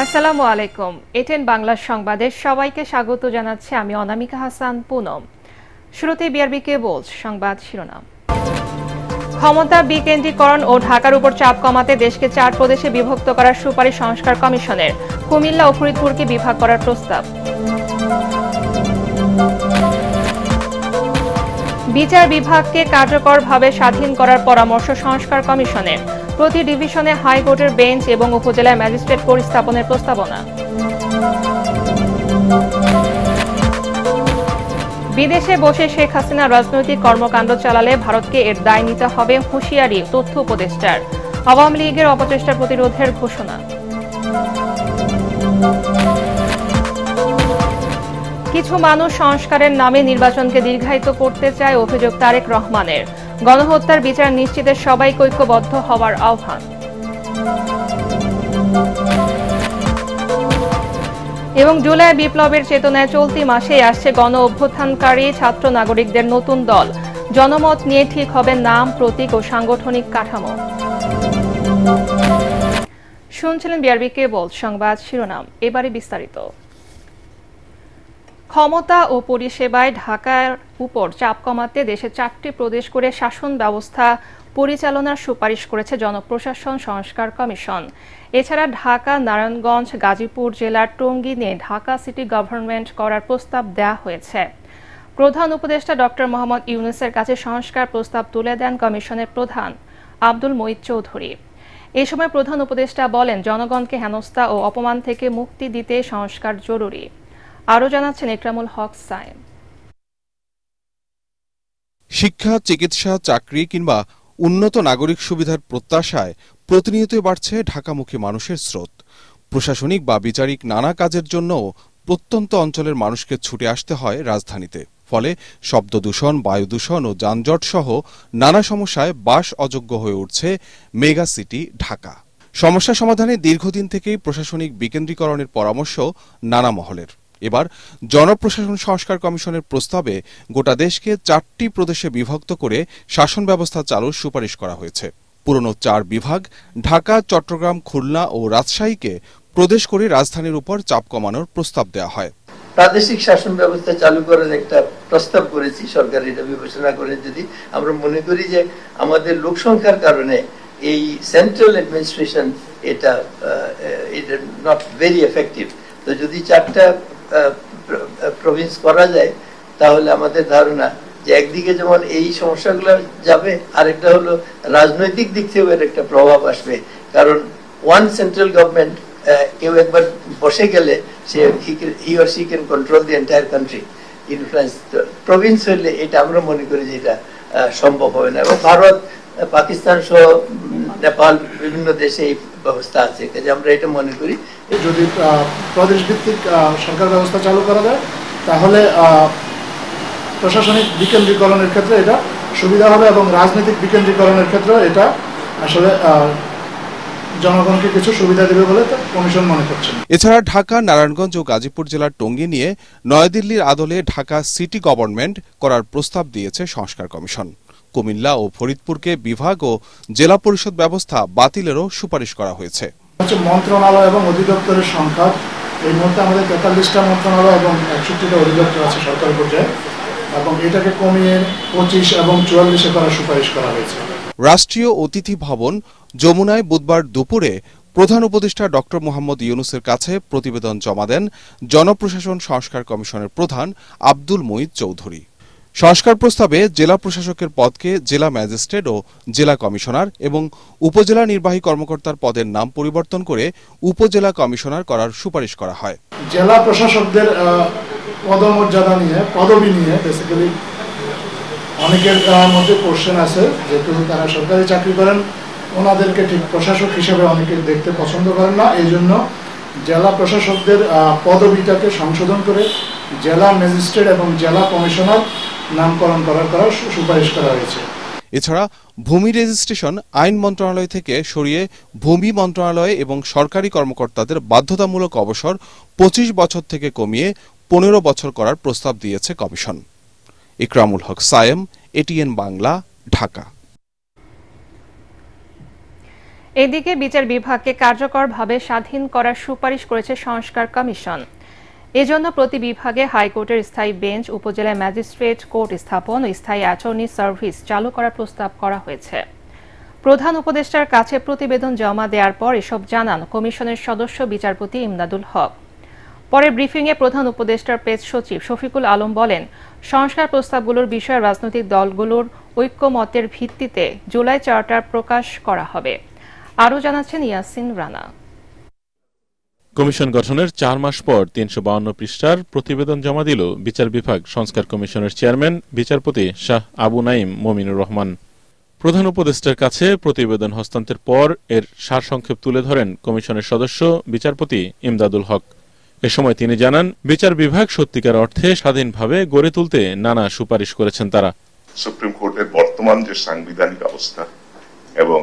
আসসালামু আলাইকুম। এটেন বাংলা সংবাদে সবাইকে স্বাগত জানাচ্ছি আমি অনামিকা হাসান পুনম। শুরুতে বিআরবি কেবলস সংবাদ শিরোনাম। ক্ষমতা বিকেন্দ্রীকরণ ও ঢাকার উপর চাপ কমাতে দেশকে 4 প্রদেশে বিভক্ত করার সুপারিশ সংস্কার কমিশনের। কুমিল্লা ও ফরিদপুরকে বিভাগ করার প্রস্তাব। বিচার বিভাগকে কার্যকরভাবে স্বাধীন করার পরামর্শ সংস্কার কমিশনের। প্রতি ডিভিশনে হাইকোর্টের বেঞ্চ এবং উপজেলায় ম্যাজিস্ট্রেট পরিস্থাপনের প্রস্তাবনা। বিদেশে বসে শেখ হাসিনা রাজনৈতিক কর্মকাণ্ড চালালে ভারতকে এর দায় নিতে হবে হুঁশিয়ারি তথ্য উপদেষ্টার। আওয়ামী লীগের অপচেষ্টা প্রতিরোধের ঘোষণা। কিছু মানুষ সংস্কারের নামে নির্বাচনকে দীর্ঘায়িত করতে চায় অভিযোগ তারেক রহমানের। গণহত্যার বিচার নিশ্চিতে সবাইকে ঐক্যবদ্ধ হওয়ার আহ্বান। এবং জুলাই বিপ্লবের চেতনায় চলতি মাসেই আসছে গণ অভ্যুত্থানকারী ছাত্র নাগরিকদের নতুন দল। জনমত নিয়ে ঠিক হবে নাম, প্রতীক ও সাংগঠনিক কাঠামো। শুনছিলেন বিআরবি কেবল সংবাদ শিরোনাম। এবারে বিস্তারিত। ক্ষমতা ও পরিষেবায় ঢাকার উপর চাপ কমাতে দেশে 4টি প্রদেশ করে শাসন ব্যবস্থা পরিচালনার সুপারিশ করেছে জনপ্রশাসন সংস্কার কমিশন। এছাড়া ঢাকা, নারায়ণগঞ্জ, গাজীপুর জেলার টঙ্গী নিয়ে ঢাকা সিটি গভর্নমেন্ট করার প্রস্তাব দেওয়া হয়েছে। প্রধান উপদেষ্টা ডক্টর মোহাম্মদ ইউনূসের কাছে সংস্কার প্রস্তাব তুলে দেন কমিশনের প্রধান আব্দুল মঈদ চৌধুরী। এ সময় প্রধান উপদেষ্টা বলেন, জনগণকে হেনস্থা ও অপমান থেকে মুক্তি দিতে সংস্কার জরুরি। আরও জানাচ্ছেন ইকরামুল হক সায়েম। শিক্ষা, চিকিৎসা, চাকরি কিংবা উন্নত নাগরিক সুবিধার প্রত্যাশায় প্রতিনিয়তই বাড়ছে ঢাকামুখী মানুষের স্রোত। প্রশাসনিক বা বিচারিক নানা কাজের জন্যও প্রত্যন্ত অঞ্চলের মানুষকে ছুটে আসতে হয় রাজধানীতে। ফলে শব্দ দূষণ, বায়ু দূষণ ও যানজট সহ নানা সমস্যায় বাস অযোগ্য হয়ে উঠছে মেগা সিটি ঢাকা। সমস্যা সমাধানে দীর্ঘদিন থেকেই প্রশাসনিক বিকেন্দ্রীকরণের পরামর্শ নানা মহলের। এবার জনপ্রশাসন সংস্কার কমিশনের প্রস্তাবে গোটা দেশকে 4টি প্রদেশে বিভক্ত করে শাসন ব্যবস্থা চালুর সুপারিশ করা হয়েছে। পুরনো 4 বিভাগ ঢাকা, চট্টগ্রাম, খুলনা ও রাজশাহীকে প্রদেশ করে রাজধানীর উপর চাপ কমানোর প্রস্তাব দেওয়া হয়। প্রাদেশিক শাসন ব্যবস্থা চালু করার একটা প্রস্তাব করেছি সরকার। এটা বিবেচনা করে যদি আমরা মনে করি যে আমাদের লোক সংখ্যার কারণে এই সেন্ট্রাল অ্যাডমিনিস্ট্রেশন এটা নট ভেরি এফেক্টিভ, তো যদি 4টা প্রভিন্স করা যায় তাহলে আমাদের ধারণা যে একদিকে যেমন এই সমস্যাগুলো যাবে, আরেকটা হলো রাজনৈতিক দিক থেকেও এর একটা প্রভাব আসবে। কারণ ওয়ান সেন্ট্রাল গভর্নমেন্ট কেউ একবার বসে গেলে সে he or she can control the entire country, influence. Province হলে এটা আমরা মনে করি যে এটা সম্ভব হবে না। এবং ভারত, পাকিস্তান সহ নেপাল বিভিন্ন দেশে এই ব্যবস্থা আছে, কাজে আমরা এটা মনে করি যদি প্রদেশ ভিত্তিক সরকার ব্যবস্থা চালু করা যায় তাহলে প্রশাসনিক বিকেন্দ্রীকরণের ক্ষেত্রে এটা সুবিধা হবে এবং রাজনৈতিক বিকেন্দ্রীকরণের ক্ষেত্রে এটা আসলে জনগণকে কিছু সুবিধা দেবে বলে কমিশন মনে করছে। এছাড়া ঢাকা, নারায়ণগঞ্জ ও গাজীপুর জেলার টঙ্গী নিয়ে নয়াদিল্লির আদলে ঢাকা সিটি গভর্নমেন্ট করার প্রস্তাব দিয়েছে সংস্কার কমিশন। কুমিল্লা ও ফরিদপুরকে বিভাগ ও জেলা পরিষদ ব্যবস্থা বাতিলেরও সুপারিশ করা হয়েছে। মন্ত্রণালয় এবং অধিদপ্তরের সংখ্যা এই মুহূর্তে আমাদের 43টা মন্ত্রণালয় এবং 61টা অধিদপ্তর আছে সরকার পর্যায়ে, এবং এটাকে কমিয়ে 25 এবং 44-এ করার সুপারিশ করা হয়েছে। রাষ্ট্রীয় অতিথি ভবন যমুনায় বুধবার দুপুরে প্রধান উপদেষ্টা ডক্টর মোহাম্মদ ইউনূসের কাছে প্রতিবেদন জমা দেন জনপ্রশাসন সংস্কার কমিশনের প্রধান আব্দুল মঈদ চৌধুরী। সংস্কার প্রস্তাবে জেলা প্রশাসকের পদকে জেলা ম্যাজিস্ট্রেট ও জেলা কমিশনার এবং উপজেলা নির্বাহী কর্মকর্তার পদের নাম পরিবর্তন করে উপজেলা কমিশনার করার সুপারিশ করা হয়। জেলা প্রশাসকদের পদমর্যাদা নিয়ে, পদবি নিয়ে বেসিক্যালি অনেকের মধ্যে কোশ্চেন আছে, যেহেতু তারা সরকারি চাকরি করেন ওনাদেরকে ঠিক প্রশাসক হিসেবে অনেকে দেখতে পছন্দ করেন না। এই জন্য জেলা প্রশাসকদের পদবিটাকে সংশোধন করে জেলা ম্যাজিস্ট্রেট এবং জেলা কমিশনার নামকরণ করার সুপারিশ করা হয়েছে। এছাড়া ভূমি রেজিস্ট্রেশন আইন মন্ত্রণালয় থেকে সরিয়ে ভূমি মন্ত্রণালয় এবং সরকারি কর্মকর্তাদের বাধ্যতামূলক অবসর 25 বছর থেকে কমিয়ে 15 বছর করার প্রস্তাব দিয়েছে কমিশন। ইকরামুল হক সায়েম, এটিএন বাংলা, ঢাকা। এদিকে বিচার বিভাগকে কার্যকরভাবে স্বাধীন করার সুপারিশ করেছে সংস্কার কমিশন। এজন্য প্রতি বিভাগে হাইকোর্টের স্থায়ী বেঞ্চ, উপজেলা ম্যাজিস্ট্রেট কোর্ট স্থাপন ও স্থায়ী অ্যাটর্নি সার্ভিস চালু করার প্রস্তাব করা হয়েছে। প্রধান উপদেষ্টার কাছে প্রতিবেদন জমা দেওয়ার পর এসব জানান কমিশনের সদস্য বিচারপতি ইমদাদুল হক। পরে ব্রিফিংয়ে প্রধান উপদেষ্টার প্রেস সচিব শফিকুল আলম বলেন, সংস্কার প্রস্তাবগুলোর বিষয়ে রাজনৈতিক দলগুলোর ঐক্যমতের ভিত্তিতে জুলাই চার্টার প্রকাশ করা হবে। আরও জানাচ্ছেন ইয়াসিন রানা। কমিশন গঠনের 4 মাস পর 352 পৃষ্ঠার প্রতিবেদন জমা দিল বিচার বিভাগ সংস্কার কমিশনের চেয়ারম্যান বিচারপতি শাহ আবু নাইম মমিনুর রহমান। প্রধান উপদেষ্টার কাছে প্রতিবেদন হস্তান্তরের পর এর সারসংক্ষেপ তুলে ধরেন কমিশনের সদস্য বিচারপতি ইমদাদুল হক। এ সময় তিনি জানান, বিচার বিভাগ সত্যিকার অর্থে স্বাধীনভাবে গড়ে তুলতে নানা সুপারিশ করেছেন তারা। সুপ্রিম কোর্টের বর্তমান যে সাংবিধানিক অবস্থা এবং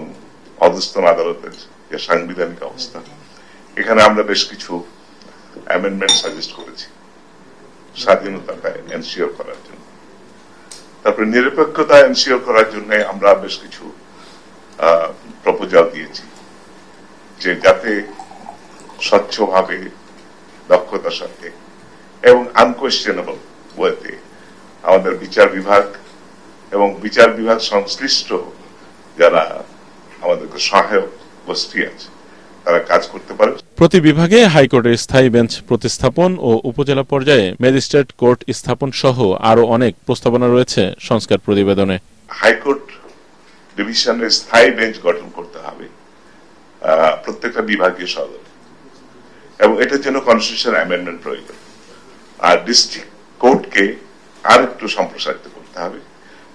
অধস্তন আদালতের যে সাংবিধানিক অবস্থা, এখানে আমরা বেশ কিছু অ্যামেন্ডমেন্ট সাজেস্ট করেছি স্বাধীনতাটা এনশিওর করার জন্য। তারপরে নিরপেক্ষতা এনশিওর করার জন্য আমরা বেশ কিছু প্রপোজাল দিয়েছি, যে যাতে স্বচ্ছভাবে, দক্ষতার সাথে এবং আনকোয়েশ্চেনেবল ওয়েতে আমাদের বিচার বিভাগ এবং বিচার বিভাগ সংশ্লিষ্ট যারা আমাদেরকে সহায়ক গোষ্ঠী আছে তারা কাজ করতে পারে। প্রতি বিভাগে হাইকোর্টের স্থায়ী বেঞ্চ প্রতিস্থাপন ও উপজেলা পর্যায়ে ম্যাজিস্ট্রেট কোর্ট স্থাপন সহ আরো অনেক প্রস্তাবনা রয়েছে সংস্কার প্রতিবেদনে। হাইকোর্ট ডিভিশনের স্থায়ী বেঞ্চ গঠন করতে হবে প্রত্যেকটা বিভাগীয় সদরে, এবং এটার জন্য কনস্টিটিউশন অ্যামেন্ডমেন্ট প্রয়োজন। আর ডিস্ট্রিক্ট কোর্টকে আর একটু সম্প্রসারিত করতে হবে,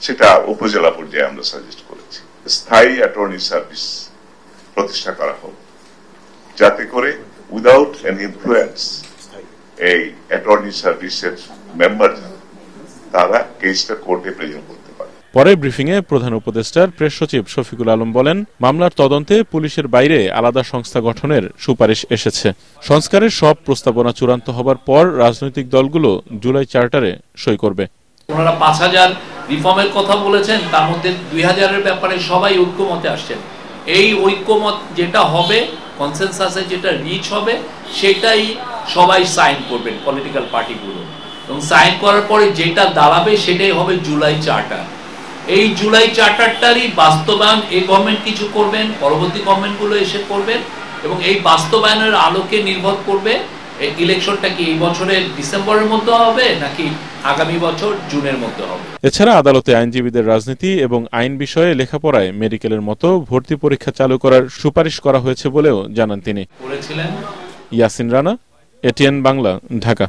সেটা উপজেলা পর্যায়ে আমরা সাজেস্ট করেছি। স্থায়ী অ্যাটর্নি সার্ভিস প্রতিষ্ঠা করা হোক, যাতে করে উইদাউট এন ইনফ্লুয়েন্স এই অ্যাটর্নি সার্ভিসের মেম্বার তারা কেসটা কোর্টে প্রেজেন্ট করতে পারে। পরে ব্রিফিংয়ে প্রধান উপদেষ্টার প্রেস সচিব শফিকুল আলম বলেন, মামলার তদন্তে পুলিশের বাইরে আলাদা সংস্থা গঠনের সুপারিশ এসেছে। সংস্কারের সব প্রস্তাবনা চূড়ান্ত হবার পর রাজনৈতিক দলগুলো জুলাই চার্টারে সই করবে। ওনারা 5000 রিফর্মের কথা বলেছেন, তার মধ্যে 2000-এর ব্যাপারে সবাই ঐক্যমতে আসছেন। এই ঐক্যমত যেটা হবে, কনসেনসাসে যেটা রিচ হবে, সেটাই সবাই সাইন করবেন পলিটিক্যাল পার্টিগুলো, এবং সাইন করার পরে যেটা দাঁড়াবে সেটাই হবে জুলাই চার্টার। এই জুলাই চার্টারটারই বাস্তবায়ন এই গভর্নমেন্ট কিছু করবেন, পরবর্তী গভর্নমেন্টগুলো এসে করবেন, এবং এই বাস্তবায়নের আলোকে নির্ভর করবে ইলেকশনটা কি এই বছরের ডিসেম্বরের মধ্যে হবে নাকি আগামী বছর জুনের মধ্যে হবে। এছাড়া আদালতে আইনজীবীদের রাজনীতি এবং আইন বিষয়ে লেখাপড়ায় মেডিকেলের মতো ভর্তি পরীক্ষা চালু করার সুপারিশ করা হয়েছে বলেও জানান তিনি। ইয়াসিন রানা, এটিএন বাংলা, ঢাকা।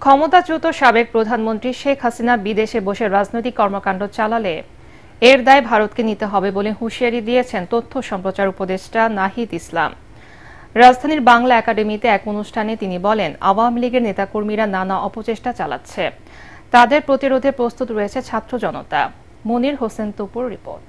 ক্ষমতাচ্যুত সাবেক প্রধানমন্ত্রী শেখ হাসিনা বিদেশে বসে রাজনৈতিক কর্মকাণ্ড চালালে এর দায় ভারতকে নিতে হবে বলে হুঁশিয়ারি দিয়েছেন তথ্য সম্প্রচার উপদেষ্টা নাহিদ ইসলাম। রাজধানীর বাংলা একাডেমিতে এক অনুষ্ঠানে তিনি বলেন, আওয়ামী লীগের নেতাকর্মীরা নানা অপচেষ্টা চালাচ্ছে, তাদের প্রতিরোধে প্রস্তুত রয়েছে ছাত্র জনতা। মনির হোসেন তুপুর রিপোর্ট।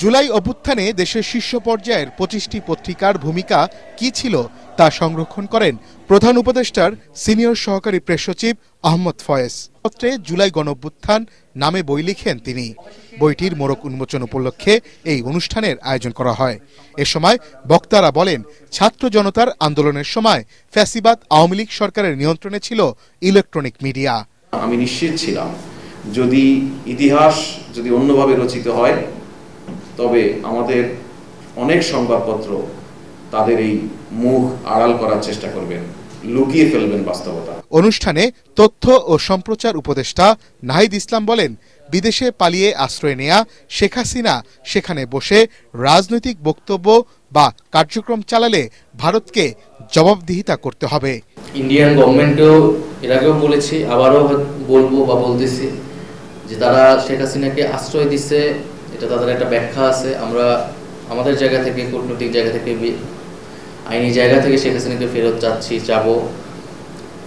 জুলাই অভ্যুত্থানে দেশের শীর্ষ পর্যায়ের 25টি পত্রিকার ভূমিকা কি ছিল তা সংরক্ষণ করেন প্রধান উপদেষ্টার সিনিয়র সহকারী প্রেস সচিব আহমদ ফয়েজ। পত্রে জুলাই গণঅভ্যুত্থান নামে বই লিখেন তিনি। বইটির মোড়ক উন্মোচন উপলক্ষে এই অনুষ্ঠানের আয়োজন করা হয়। এ সময় বক্তারা বলেন, ছাত্র জনতার আন্দোলনের সময় ফ্যাসিবাদ আওয়ামী লীগ সরকারের নিয়ন্ত্রণে ছিল ইলেকট্রনিক মিডিয়া। আমি নিশ্চিত ছিলাম যদি ইতিহাস যদি অন্যভাবে রচিত হয়, তবে আমাদের অনেক সংবাদপত্র তাদের এই মুখ আড়াল করার চেষ্টা করবেন, লুকিয়ে ফেলবেন বাস্তবতা। অনুষ্ঠানে তথ্য ও সম্প্রচার উপদেষ্টা নাহিদ ইসলাম বলেন, বিদেশে পালিয়ে আশ্রয় নেয়া শেখ হাসিনা সেখানে বসে রাজনৈতিক বক্তব্য বা কার্যক্রম চালালে ভারতকে জবাবদিহিতা করতে হবে। ইন্ডিয়ান গভর্নমেন্টও এর আগেও বলেছি, আবারও বলবো বা বলতেছি যে তারা শেখ হাসিনাকে আশ্রয় দিচ্ছে, এটা তাদের একটা ব্যাখ্যা আছে। আমরা আমাদের জায়গা থেকে, কূটনৈতিক জায়গা থেকে, আইনি জায়গা থেকে শেখ হাসিনাকে ফেরত যাবো,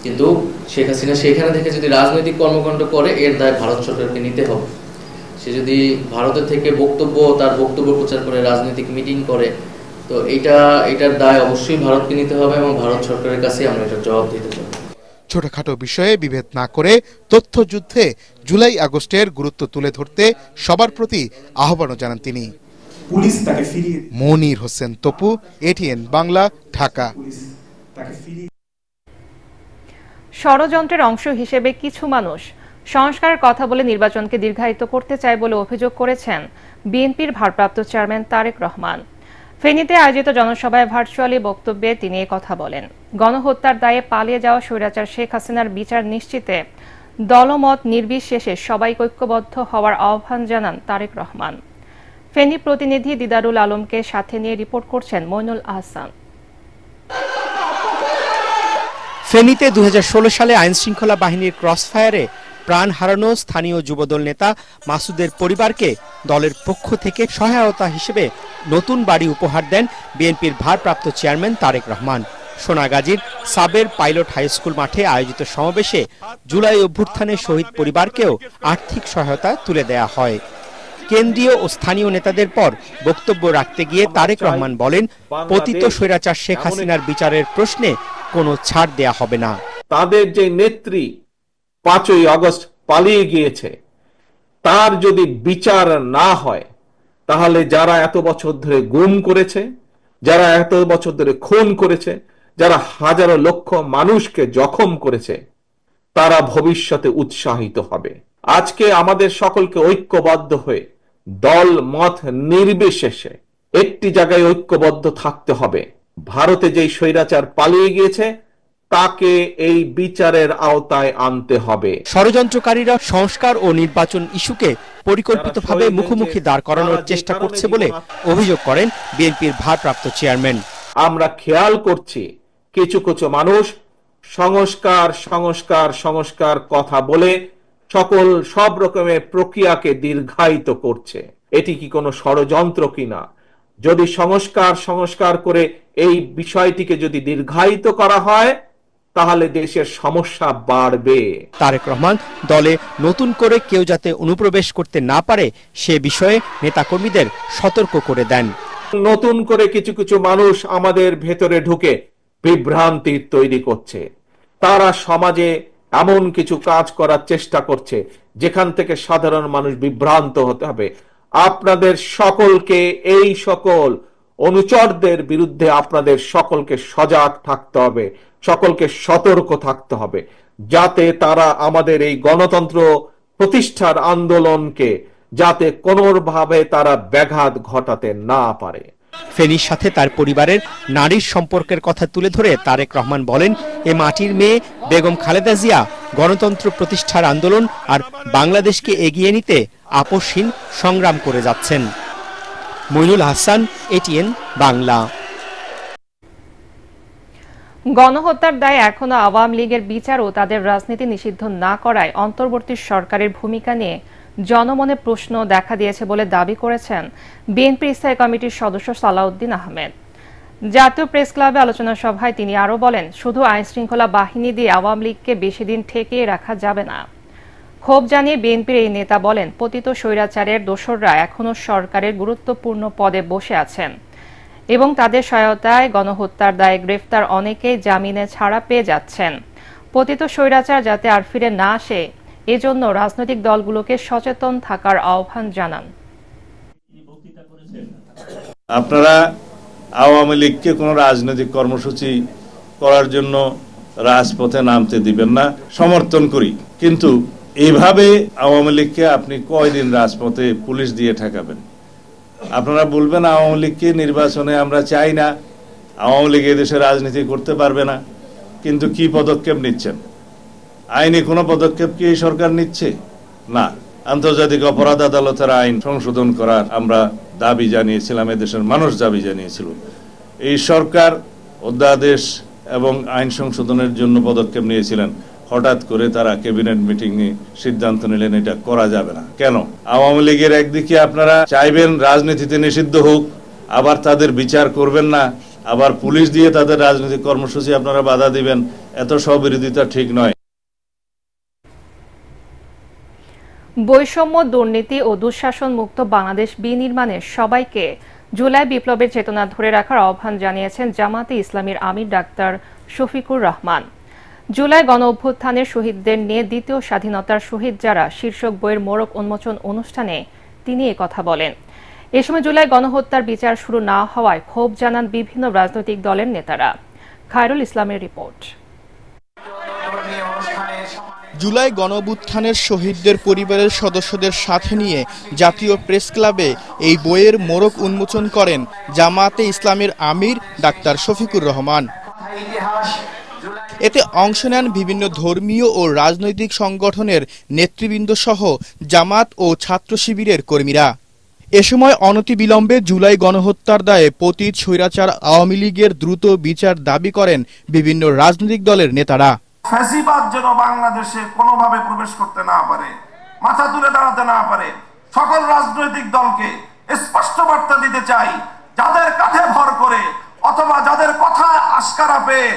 কিন্তু শেখ হাসিনা সেখানে থেকে যদি রাজনৈতিক কর্মকাণ্ড করে এর দায় ভারত সরকারকে নিতে হবে। সে যদি ভারতের থেকে তার বক্তব্য প্রচার করে রাজনৈতিক মিটিং করে, তো এটার দায় অবশ্যই ভারতকে নিতে হবে এবং ভারত সরকারের কাছে আমরা এটার জবাব দিতে চাই। ছোটখাটো বিষয়ে বিভেদ না করে তথ্যযুদ্ধে জুলাই আগস্টের গুরুত্ব তুলে ধরতে সবার প্রতি আহ্বানও জানান তিনি। মনির হোসেন তপু, এটিএন বাংলা, ঢাকা। ষড়যন্ত্রের অংশ হিসেবে কিছু মানুষ সংস্কারের কথা বলে নির্বাচনকে দীর্ঘায়িত করতে চায় বলে অভিযোগ করেছেন বিএনপির ভারপ্রাপ্ত চেয়ারম্যান তারেক রহমান। ফেনীতে আয়োজিত জনসভায় ভার্চুয়ালি বক্তব্যে তিনি কথা বলেন। গণহত্যার দায়ে পালিয়ে যাওয়া স্বৈরাচার শেখ হাসিনার বিচার নিশ্চিতে দলমত নির্বিশেষে সবাইকে ঐক্যবদ্ধ হওয়ার আহ্বান জানান তারেক রহমান। ফেনী প্রতিনিধি দিদারুল আলমকে সাথে নিয়ে রিপোর্ট করছেন মইনুল আহসান। ফেনীতে 2016 সালে আইনশৃঙ্খলা বাহিনীর ক্রসফায়ারে প্রাণ হারানো স্থানীয় যুবদল নেতা মাসুদের পরিবারকে দলের পক্ষ থেকে সহায়তা হিসেবে নতুন বাড়ি উপহার দেন বিএনপির ভারপ্রাপ্ত চেয়ারম্যান তারেক রহমান। সোনাগাজীর সাবের পাইলট হাই স্কুল মাঠে আয়োজিত সমাবেশে জুলাই অভ্যুত্থানের শহীদ পরিবারকেও আর্থিক সহায়তা তুলে দেয়া হয়। কেন্দ্রীয় ও স্থানীয় নেতাদের পর বক্তব্য রাখতে গিয়ে তারেক রহমান বলেন, পতিত স্বৈরাচার শেখ হাসিনার বিচারের প্রশ্নে কোনো ছাড় দেয়া হবে না। তাদের যে নেত্রী 5ই আগস্ট পালিয়ে গিয়েছে, তার যদি বিচার না হয় তাহলে যারা এত বছর ধরে গুম করেছে, যারা এত বছর ধরে খুন করেছে, যারা হাজারো লক্ষ মানুষকে জখম করেছে, তারা ভবিষ্যতে উৎসাহিত হবে। আজকে আমাদের সকলকে ঐক্যবদ্ধ হয়ে দল মত নির্বিশেষে একটি জায়গায় ঐক্যবদ্ধ থাকতে হবে। ভারতে যেই স্বৈরাচার পালিয়ে গিয়েছে তাকে এই বিচারের আওতায় আনতে হবে। ষড়যন্ত্রকারীরা সংস্কার ও নির্বাচন ইস্যুকে পরিকল্পিতভাবে মুখোমুখি দাঁড় করানোর চেষ্টা করছে বলে অভিযোগ করেন বিএনপির ভারপ্রাপ্ত চেয়ারম্যান। আমরা খেয়াল করছি কিছু কিছু মানুষ সংস্কার সংস্কার সংস্কার কথা বলে সব রকমের প্রক্রিয়াকে দীর্ঘায়িত করছে। এটি কি কোনো ষড়যন্ত্র কিনা? যদি সংস্কার করে এই বিষয়টিকে যদি দীর্ঘায়িত করা হয় তাহলে দেশের সমস্যা বাড়বে। তারেক রহমান দলে নতুন করে কেউ যাতে অনুপ্রবেশ করতে না পারে সে বিষয়ে নেতাকর্মীদের সতর্ক করে দেন। নতুন করে কিছু কিছু মানুষ আমাদের ভেতরে ঢুকে বিভ্রান্তি তৈরি করছে। তারা সমাজে এমন কিছু কাজ করার চেষ্টা করছে যেখান থেকে সাধারণ মানুষ বিভ্রান্ত হতে হবে। আপনাদের সকলকে এই সকল অনুচরদের বিরুদ্ধে আপনাদের সকলকে সজাগ থাকতে হবে, সকলকে সতর্ক থাকতে হবে, যাতে তারা আমাদের এই গণতন্ত্র প্রতিষ্ঠার আন্দোলনকে যাতে কোনোভাবে তারা ব্যাঘাত ঘটাতে না পারে। ফেনীর সাথে তার পরিবারের নারীর সম্পর্কের কথা তুলে ধরে তারেক রহমান বলেন, এ মাটির মেয়ে বেগম খালেদা জিয়া গণতন্ত্র প্রতিষ্ঠার আন্দোলন আর বাংলাদেশকে এগিয়ে নিতে আপোষহীন সংগ্রাম করে যাচ্ছেন। মইনুল আহসান, এটিএন বাংলা। গণহত্যার দায়ে এখনো আওয়ামী লীগের বিচার ও তাদের রাজনীতি নিষিদ্ধ না করায় অন্তর্বর্তী সরকারের ভূমিকা নিয়ে জনমনে প্রশ্ন দেখা দিয়েছে বলে দাবি করেছেন বিএনপির স্থায়ী কমিটির সদস্য সালাউদ্দিন আহমেদ। জাতীয় প্রেস ক্লাবে আলোচনা সভায় তিনি আরও বলেন, শুধু আইনশৃঙ্খলা বাহিনী দিয়ে আওয়ামী লীগকে বেশি দিন ঠেকিয়ে রাখা যাবে না। ক্ষোভ জানিয়ে বিএনপির এই নেতা বলেন, পতিত স্বৈরাচারের দোসররা এখনও সরকারের গুরুত্বপূর্ণ পদে বসে আছেন এবং তাদের সহায়তায় গণহত্যার দায়ে গ্রেফতার অনেকেই জামিনে ছাড়া পেয়ে যাচ্ছেন। পতিত স্বৈরাচার যাতে আর ফিরে না আসে এজন্য রাজনৈতিক দলগুলোকে সচেতন থাকার আহ্বান জানান। আপনারা আওয়ামী লীগকে কোনো রাজনৈতিক কর্মসূচি করার জন্য রাজপথে নামতে দিবেন না, সমর্থন করি, কিন্তু এইভাবে আওয়ামী লীগকে আপনি কয়দিন রাজপথে পুলিশ দিয়ে ঠেকাবেন? আপনারা বলবেন আওয়ামী লীগকে নির্বাচনে আমরা চাই না, আওয়ামী লীগ এদেশে রাজনীতি করতে পারবে না, কিন্তু কি পদক্ষেপ নিচ্ছেন? আইনি কোনো পদক্ষেপ কি এই সরকার নিচ্ছে? না। আন্তর্জাতিক অপরাধ আদালতের আইন সংশোধন করার আমরা দাবি জানিয়েছিলাম, এদেশের মানুষ দাবি জানিয়েছিল। এই সরকার অধ্যাদেশ এবং আইন সংশোধনের জন্য পদক্ষেপ নিয়েছিলেন, হঠাৎ করে তারা ক্যাবিনেট মিটিং এ সিদ্ধান্ত নিলেন এটা করা যাবে না। কেন? আওয়ামী লীগের একদিকে আপনারা চাইবেন রাজনীতিতে নিষিদ্ধ হোক, আবার তাদের বিচার করবেন না, আবার পুলিশ দিয়ে তাদের রাজনৈতিক কর্মসূচি আপনারা বাধা দিবেন। এত স্ববিরোধিতা ঠিক নয়। বৈষম্য, দুর্নীতি ও দুঃশাসন মুক্ত বাংলাদেশ বিনির্মাণে সবাইকে জুলাই বিপ্লবের চেতনা ধরে রাখার আহ্বান জানিয়েছেন জামাতে ইসলামীর আমির ডাক্তার শফিকুর রহমান। জুলাই গণ অভ্যুত্থানের শহীদদের নিয়ে দ্বিতীয় স্বাধীনতার শহীদ যারা শীর্ষক বইয়ের মোড়ক উন্মোচন অনুষ্ঠানে তিনি কথা বলেন। এ সময় জুলাই গণহত্যার বিচার শুরু না হওয়ায় ক্ষোভ জানান বিভিন্ন রাজনৈতিক দলের নেতারা। খায়রুল ইসলামের রিপোর্ট। জুলাই গণঅভ্যুত্থানের শহীদদের পরিবারের সদস্যদের সাথে নিয়ে জাতীয় প্রেস ক্লাবে এই বইয়ের মোড়ক উন্মোচন করেন জামায়াতে ইসলামের আমির ডাক্তার শফিকুর রহমান। এতে অংশ নেন বিভিন্ন ধর্মীয় ও রাজনৈতিক সংগঠনের নেতৃবৃন্দ সহ জামাত ও ছাত্র শিবিরের কর্মীরা। এ সময় অনতিবিলম্বে জুলাই গণহত্যার দায়ে পতিত স্বৈরাচার আওয়ামী লীগের দ্রুত বিচার দাবি করেন বিভিন্ন রাজনৈতিক দলের নেতারা। ফ্যাসিবাদ যেন বাংলাদেশে কোনোভাবে প্রবেশ করতে না পারে, মাথা তুলে দাঁড়াতে না পারে, সকল রাজনৈতিক দলকে স্পষ্ট বার্তা দিতে চাই, যাদের কাঁধে ভর করে অথবা যাদের কথায় আশকারা পেয়ে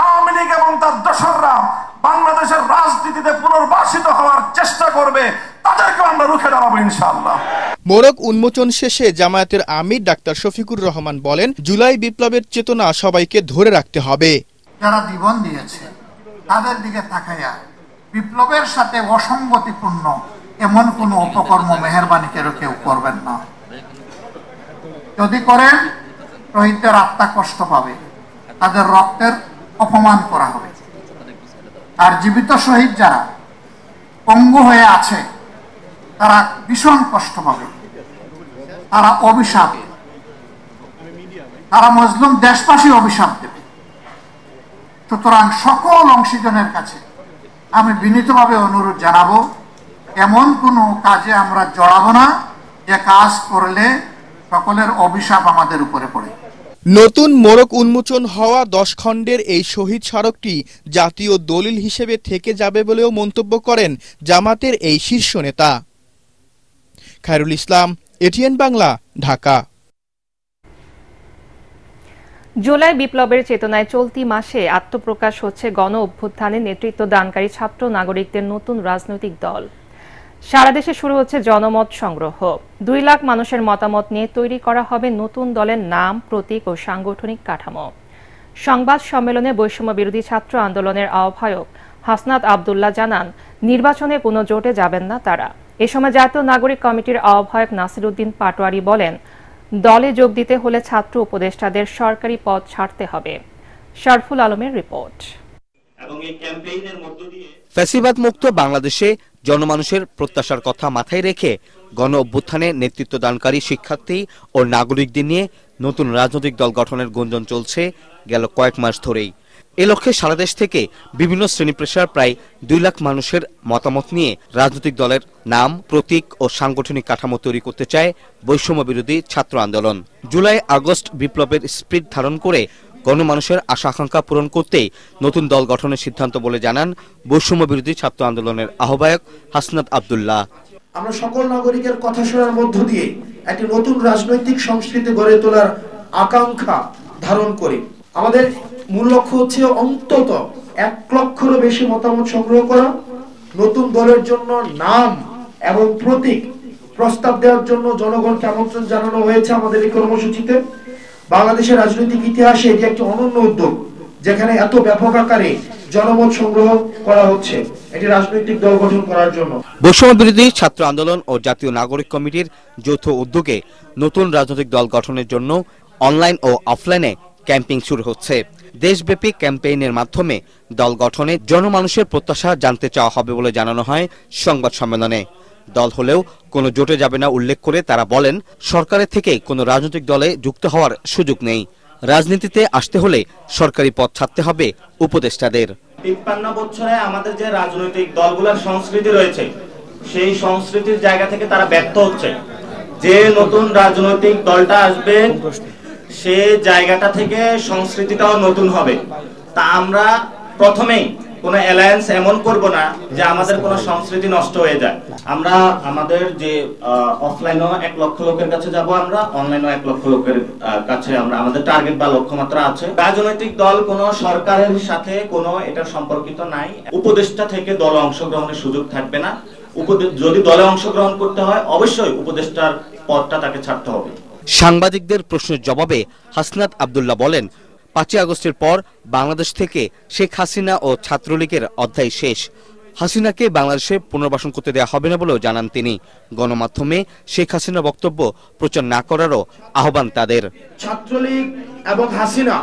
আওয়ামী লীগ এবং তার দোসররা বাংলাদেশের রাজনীতিতে পুনর্বাসিত হওয়ার চেষ্টা করবে, তাদেরকে আমরা রুখে দাঁড়াবো ইনশাআল্লাহ। মোড়ক উন্মোচন শেষে জামায়াতের আমির ডাক্তার শফিকুর রহমান বলেন, জুলাই বিপ্লবের চেতনা সবাইকে ধরে রাখতে হবে। যারা জীবন দিয়েছে তাদের দিকে তাকাইয়া বিপ্লবের সাথে অসঙ্গতিপূর্ণ এমন কোন অপকর্ম মেহেরবানি কেউ করবেন না। যদি করেন শহীদদের আত্মা কষ্ট পাবে, তাদের রক্তের অপমান করা হবে। আর জীবিত শহীদ যারা পঙ্গু হয়ে আছে তারা ভীষণ কষ্ট পাবে, তারা অভিশাপ, তারা মজলুম দেশবাসী অভিশাপ দেবে। সুতরাং সকল অংশীজনের কাছে আমি বিনীতভাবে অনুরোধ জানাবো, এমন কোনো কাজে আমরা জড়াবো না যে কাজ করলে সকলের অভিশাপ আমাদের উপরে পড়ে। নতুন মোড়ক উন্মোচন হওয়া 10 খণ্ডের এই শহীদ স্মারকটি জাতীয় দলিল হিসেবে থেকে যাবে বলেও মন্তব্য করেন জামাতের এই শীর্ষ নেতা। খায়রুল ইসলাম, এটিএন বাংলা, ঢাকা। জুলাই বিপ্লবের চেতনায় চলতি মাসে আত্মপ্রকাশ হচ্ছে গণ অভ্যুত্থানে নেতৃত্ব দানকারী ছাত্র নাগরিকদের নতুন রাজনৈতিক দল। সারা দেশে শুরু হচ্ছে জনমত সংগ্রহ। 2 লাখ মানুষের মতামত নিয়ে তৈরি করা হবে নতুন দলের নাম, প্রতীক ও সাংগঠনিক কাঠামো। সংবাদ সম্মেলনে বৈষম্য বিরোধী ছাত্র আন্দোলনের আহ্বায়ক হাসনাত আব্দুল্লাহ জানান, নির্বাচনে কোনো জোটে যাবেন না তারা। এ সময় জাতীয় নাগরিক কমিটির আহ্বায়ক নাসির উদ্দিন পাটোয়ারি বলেন, দলে যোগ দিতে হলে ছাত্র উপদেষ্টাদের সরকারি পদ ছাড়তে হবে। শরফুল আলমের রিপোর্ট। ফ্যাসিবাদ মুক্ত বাংলাদেশে জনমানুষের প্রত্যাশার কথা মাথায় রেখে গণ অভ্যুত্থানে নেতৃত্ব দানকারী শিক্ষার্থী ও নাগরিকদের নিয়ে নতুন রাজনৈতিক দল গঠনের গুঞ্জন চলছে গেল কয়েক মাস ধরেই। এ লক্ষ্যে সারা দেশ থেকে বিভিন্ন শ্রেণী পেশার প্রায় 2 লাখ মানুষের মতামত নিয়ে রাজনৈতিক দলের নাম, প্রতীক ও সাংগঠনিক কাঠামো তৈরি করতে চায় বৈষম্য বিরোধী ছাত্র আন্দোলন। জুলাই আগস্ট বিপ্লবের স্পিরিট ধারণ করে গণমানুষের আশা আকাঙ্ক্ষা পূরণ করতেই নতুন দল গঠনের সিদ্ধান্ত বলে জানান বৈষম্য বিরোধী ছাত্র আন্দোলনের আহ্বায়ক হাসনাত আব্দুল্লাহ। আমরা সকল নাগরিকের কথা শোনার মধ্য দিয়ে একটি নতুন রাজনৈতিক সংস্কৃতি গড়ে তোলার আকাঙ্ক্ষা ধারণ করি। আমাদের মূল লক্ষ্য হচ্ছে অন্তত 1 লক্ষেরও বেশি মতামত সংগ্রহ করা, নতুন দলের জন্য নাম এবং প্রতীক প্রস্তাব দেওয়ার জন্য জনগণকে আমন্ত্রণ জানানো হয়েছে আমাদের এই কর্মসূচিতে। বাংলাদেশের রাজনৈতিক ইতিহাসে এটি একটি অনন্য উদ্যোগ, যেখানে এত ব্যাপক আকারে জনমত সংগ্রহ করা হচ্ছে এটি রাজনৈতিক দল গঠন করার জন্য। বৈষম্য বিরোধী ছাত্র আন্দোলন ও জাতীয় নাগরিক কমিটির যৌথ উদ্যোগে নতুন রাজনৈতিক দল গঠনের জন্য অনলাইন ও অফলাইনে ক্যাম্পেইন শুরু হচ্ছে। দেশব্যাপী ক্যাম্পেইনের মাধ্যমে দল গঠনে জনমানুষের প্রত্যাশা জানতে চাওয়া হবে বলে জানানো হয় সংবাদ সম্মেলনে। দল হলেও কোনো জোটে যাবে না উল্লেখ করে তারা বলেন, সরকারের থেকে কোনো রাজনৈতিক দলে যুক্ত হওয়ার সুযোগ নেই। রাজনীতিতে আসতে হলে সরকারি পদ ছাড়তে হবে উপদেষ্টাদের। 53 বছরে আমাদের যে রাজনৈতিক দলগুলোর সংস্কৃতি রয়েছে, সেই সংস্কৃতির জায়গা থেকে তারা ব্যর্থ হচ্ছে। যে নতুন রাজনৈতিক দলটা আসবে সে জায়গাটা থেকে সংস্কৃতিটাও নতুন হবে। তা আমরা প্রথমেই কোনো অ্যালায়েন্স এমন করব না যে আমাদের কোনো সংস্কৃতি নষ্ট হয়ে যায়। আমরা আমাদের যে অফলাইনও 1 লক্ষ লোকের কাছে যাব, আমরা অনলাইনও 1 লক্ষ লোকের কাছে আমরা আমাদের টার্গেট বা লক্ষ্যমাত্রা আছে। রাজনৈতিক দল কোনো সরকারের সাথে কোনো এটা সম্পর্কিত নাই। উপদেষ্টা থেকে দলে অংশগ্রহণের সুযোগ থাকবে না। যদি দলে অংশগ্রহণ করতে হয় অবশ্যই উপদেষ্টার পদটা তাকে ছাড়তে হবে। সাংবাদিকদের প্রশ্নের জবাবে হাসনাত আব্দুল্লাহ বলেন, 5 আগস্টের পর বাংলাদেশ থেকে শেখ হাসিনা ও ছাত্রলীগের অধ্যায় শেষ। হাসিনাকে বাংলাদেশে পুনর্বাসন করতে দেওয়া হবে না বলেও জানান তিনি। গণমাধ্যমে শেখ হাসিনার বক্তব্য প্রচার না করারও আহ্বান তাদের। ছাত্রলীগ এবং হাসিনা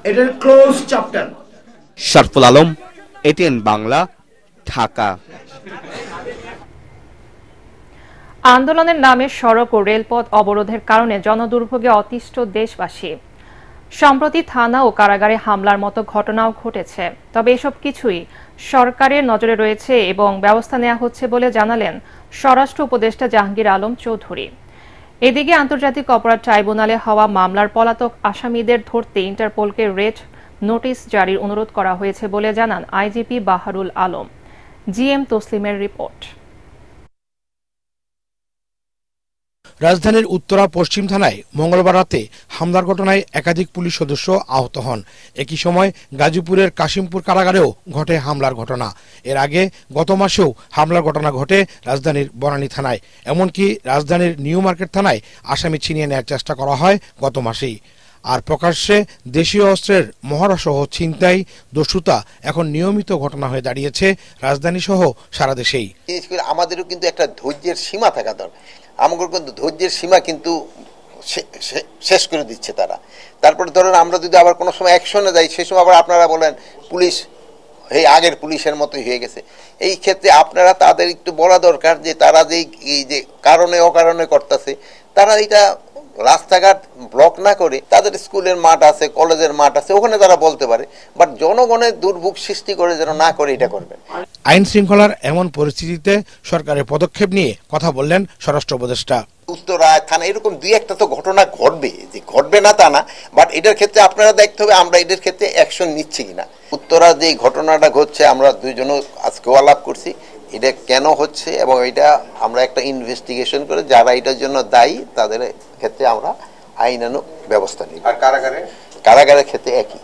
এটার close chapter. Sharful Alam, ATN Bangla, Dhaka. আন্দোলনের নামে সড়ক ও রেলপথ অবরোধের কারণে জনদুর্ভোগে অতিষ্ঠ দেশবাসী। সম্প্রতি থানা ও কারাগারে হামলার মতো ঘটনাও ঘটেছে। তবে এসব কিছুই সরকারের নজরে রয়েছে এবং ব্যবস্থা নেওয়া হচ্ছে বলে জানালেন স্বরাষ্ট্র উপদেষ্টা জাহাঙ্গীর আলম চৌধুরী। এদিকে আন্তর্জাতিক অপরাধ ট্রাইব্যুনালে হওয়া মামলার পলাতক আসামিদের ধরতে ইন্টারপোলকে রেড নোটিশ জারির অনুরোধ করা হয়েছে বলে জানান আইজিপি বাহারুল আলম। জিএম তসলিমের রিপোর্ট। রাজধানীর উত্তরা পশ্চিম থানায় মঙ্গলবার রাতে হামলার ঘটনায় একাধিক পুলিশ সদস্য আহত হন। একই সময় গাজীপুরের কাশিমপুর কারাগারেও ঘটে হামলার ঘটনা। এর আগে গত মাসেও হামলার ঘটনা ঘটে রাজধানীর বনানী থানায়। এমনকি রাজধানীর নিউ মার্কেট থানায় আসামি ছিনিয়ে নেওয়ার চেষ্টা করা হয় গত মাসেই। আর প্রকাশ্যে দেশীয় অস্ত্রের মহড়াসহ ছিনতাই, দস্যুতা এখন নিয়মিত ঘটনা হয়ে দাঁড়িয়েছে রাজধানী সহ সারা দেশেই। আমাদেরও কিন্তু একটা ধৈর্যের সীমা থাকা দরকার। আমাদের কিন্তু ধৈর্যের সীমা কিন্তু শেষ করে দিচ্ছে তারা। তারপরে ধরেন আমরা যদি আবার কোনো সময় অ্যাকশনে যাই, সেই সময় আবার আপনারা বলেন পুলিশ এই আগের পুলিশের মতোই হয়ে গেছে। এই ক্ষেত্রে আপনারা তাদের একটু বলা দরকার যে তারা যে কারণে অকারণে করতেছে, তারা এটা রাস্তাঘাট ব্লক না করে তাদের স্কুলের মাঠ আছে, কলেজের মাঠ আছে, ওখানে তারা বলতে পারে, বাট জনগণের দুর্ভোগ সৃষ্টি করে যেন না করে এটা করবেন। আইন শৃঙ্খলার এমন পরিস্থিতিতে সরকারের পদক্ষেপ নিয়ে কথা বললেন স্বরাষ্ট্র উপদেষ্টা। উত্তরায় থানা এরকম দুই একটা তো ঘটনা ঘটবে, যে ঘটবে না তা না, বাট এটার ক্ষেত্রে আপনারা দেখতে হবে আমরা এটার ক্ষেত্রে অ্যাকশন নিচ্ছি কিনা। উত্তরা যে ঘটনাটা ঘটছে আমরা দুইজনও আজকেও আলাপ করছি, এটা কেন হচ্ছে এবং এটা আমরা একটা ইনভেস্টিগেশন করে যারা এটার জন্য দায়ী তাদের ক্ষেত্রে আমরা আইনানুগ ব্যবস্থা নিই। আর কারাগারের ক্ষেত্রে একই।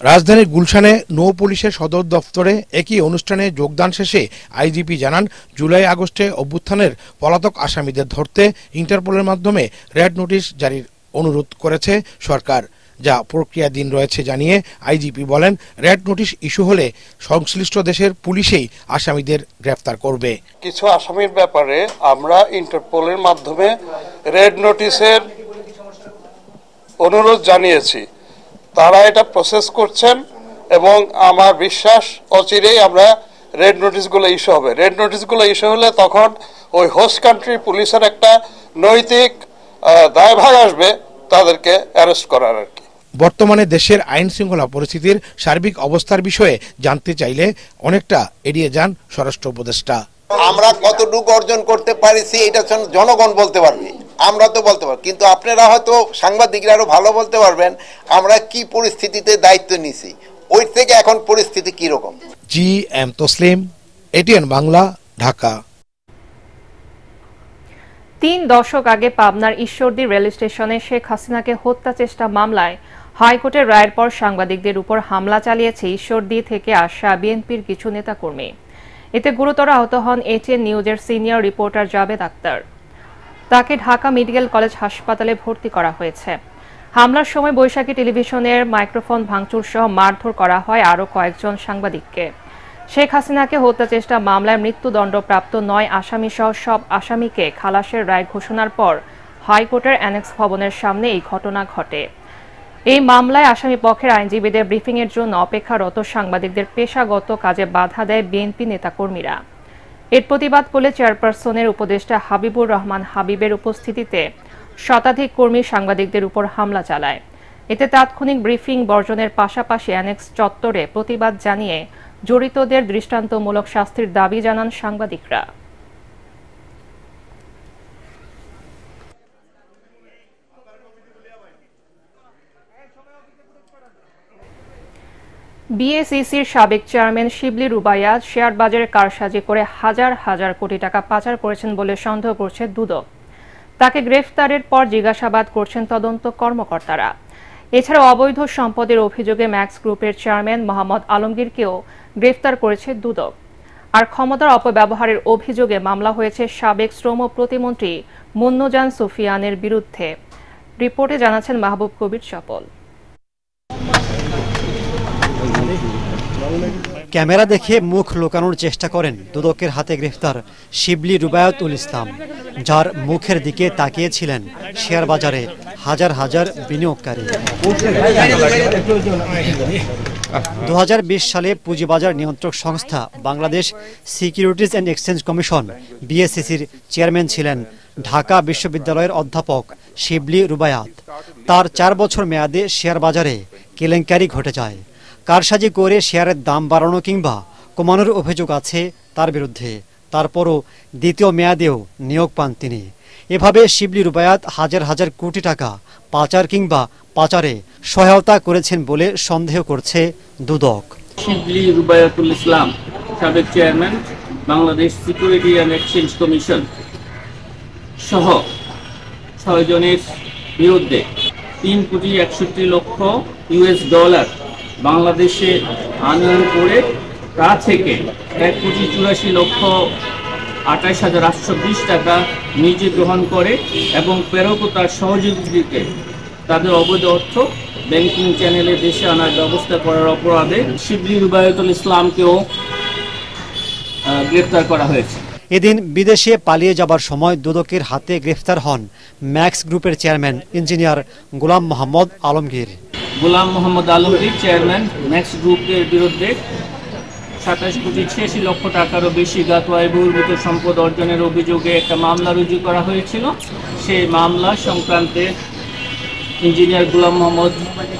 রাজধানীর গুলশানে নৌ পুলিশের সদর দফতরে একই অনুষ্ঠানে যোগদান শেষে আইজিপি জানান, জুলাই আগস্টে অভ্যুত্থানের পলাতক আসামিদের ধরতে ইন্টারপোলের মাধ্যমে রেড নোটিশ জারির অনুরোধ করেছে সরকার, যা প্রক্রিয়াধীন রয়েছে জানিয়ে আইজিপি বলেন, রেড নোটিশ ইস্যু হলে সংশ্লিষ্ট দেশের পুলিশেই আসামিদের গ্রেফতার করবে। কিছু আসামির ব্যাপারে আমরা ইন্টারপোলের মাধ্যমে রেড নোটিশের অনুরোধ জানিয়েছি, তারা এটা প্রসেস করছেন এবং আমার বিশ্বাস অচিরেই আমরা রেড নোটিশগুলো ইস্যু হবে। রেড নোটিশগুলো ইস্যু হলে তখন ওই হোস্ট কান্ট্রি পুলিশের একটা নৈতিক দায়ভার আসবে তাদেরকে অ্যারেস্ট করার আর কি। বর্তমানে দেশের আইন শৃঙ্খলা পরিস্থিতির সার্বিক অবস্থার বিষয়ে জানতে চাইলে অনেকটা এড়িয়ে যান স্বরাষ্ট্র উপদেষ্টা। আমরা কতটুকু অর্জন করতে পারিছি এটা জনগণ বলতে পারবে, আমরা তো বলতে পারবো, কিন্তু আপনারা হয়তো সাংবাদিকরা আরো ভালো বলতে পারবেন আমরা কি পরিস্থিতিতে দায়িত্ব নিছি, ওই থেকে এখন পরিস্থিতি কি রকম। GM Taslim, ATN Bangla, Dhaka. 3 দশক আগে পাবনার ঈশ্বরদী রেল স্টেশনে শেখ হাসিনাকে হত্যা চেষ্টা মামলায় হাইকোর্টের রায়ের পর সাংবাদিকদের উপর হামলা চালিয়েছে ঈশ্বরদী থেকে আসা বিএনপির কিছু নেতাকর্মী। এতে গুরুতর আহত হন এটিএন নিউজের সিনিয়র রিপোর্টার জাবেদ আক্তার। তাকে ঢাকা মেডিকেল কলেজ হাসপাতালে ভর্তি করা হয়েছে। হামলার সময় বৈশাখী টেলিভিশনের মাইক্রোফোন ভাঙচুর সহ মারধর করা হয় আরও কয়েকজন সাংবাদিককে। শেখ হাসিনাকে হত্যা চেষ্টা মামলায় মৃত্যুদণ্ডপ্রাপ্ত 9 আসামি সহ সব আসামিকে খালাসের রায় ঘোষণার পর হাইকোর্টের অ্যানেক্স ভবনের সামনে এই ঘটনা ঘটে। এই মামলায় আসামি পক্ষের আইনজীবীদের ব্রিফিংয়ের জন্য অপেক্ষারত সাংবাদিকদের পেশাগত কাজে বাধা দেয় বিএনপি নেতাকর্মীরা। এর প্রতিবাদ করলে চেয়ারপারসনের উপদেষ্টা হাবিবুর রহমান হাবিবের উপস্থিতিতে শতাধিক কর্মী সাংবাদিকদের উপর হামলা চালায়। এতে তাৎক্ষণিক ব্রিফিং বর্জনের পাশাপাশি অ্যানেক্স চত্বরে প্রতিবাদ জানিয়ে জড়িতদের দৃষ্টান্তমূলক শাস্তির দাবি জানান সাংবাদিকরা। বিএসইসির সাবেক চেয়ারম্যান শিবলি রুবাইয়া শেয়ার বাজারে কারসাজি করে হাজার হাজার কোটি টাকা পাচার করেছেন বলে সন্দেহ করছে দুদক। তাকে গ্রেফতারের পর জিজ্ঞাসাবাদ করছেন তদন্ত কর্মকর্তারা। এছাড়া অবৈধ সম্পদের অভিযোগে ম্যাক্স গ্রুপের চেয়ারম্যান মোহাম্মদ আলমগীরকেও গ্রেফতার করেছে দুদক। আর ক্ষমতার অপব্যবহারের অভিযোগে মামলা হয়েছে সাবেক শ্রম প্রতিমন্ত্রী মুন্নুজান সুফিয়ানের বিরুদ্ধে। রিপোর্টে জানাচ্ছেন মাহবুব কবির চপল। ক্যামেরা দেখে মুখ লুকানোর চেষ্টা করেন দুদকের হাতে গ্রেফতার শিবলি রুবায়াতুল ইসলাম, যার মুখের দিকে তাকিয়েছিলেন শেয়ার বাজারে হাজার হাজার বিনিয়োগকারী। 2020 সালে পুঁজিবাজার নিয়ন্ত্রক সংস্থা Bangladesh securities and exchange commission বিএসসিসির চেয়ারম্যান ছিলেন ঢাকা বিশ্ববিদ্যালয়ের অধ্যাপক শিবলি রুবায়াত। তার 4 বছর মেয়াদে শেয়ার বাজারে কেলেঙ্কারি ঘটে যায়। কারসাজি করে শেয়ারের দাম বাড়ানো কিংবা কমানোর অভিযোগ আছে তার বিরুদ্ধে। তারপরও দ্বিতীয় মেয়াদেও নিয়োগ পান তিনি। এভাবে শিবলি রুবায়াত হাজার হাজার কোটি টাকা পাচার কিংবা পাচারে সহায়তা করেছেন বলে সন্দেহ করছে দুদক। শিবলি রুবায়াতুল ইসলাম, সাবেক chairman Bangladesh security and exchange commission সহ 6 জনের বিরুদ্ধে 3,61,00,000 US ডলার বাংলাদেশে আনয়ন করে তা থেকে 1,84,28,820 টাকা নিজে গ্রহণ করে এবং প্রেরক ও তার সহযোগীকে তাদের অবৈধ অর্থ ব্যাংকিং চ্যানেলে দেশে আনার ব্যবস্থা করার অপরাধে শিবলি রুবায়াতুল ইসলামকেও গ্রেফতার করা হয়েছে। এদিন বিদেশে পালিয়ে যাবার সময় দুদকের হাতে গ্রেফতার হন ম্যাক্স গ্রুপের চেয়ারম্যান ইঞ্জিনিয়ার গোলাম মোহাম্মদ আলমগীর। গোলাম মোহাম্মদ আলমগীর চেয়ারম্যান ম্যাক্স গ্রুপের বিরুদ্ধে 27,86,00,000 টাকারও বেশি গাতোয়ায় বহির্ভূত সম্পদ অর্জনের অভিযোগে একটা মামলা রুজু করা হয়েছিল। সেই মামলা সংক্রান্তে ইঞ্জিনিয়ার গোলাম মোহাম্মদ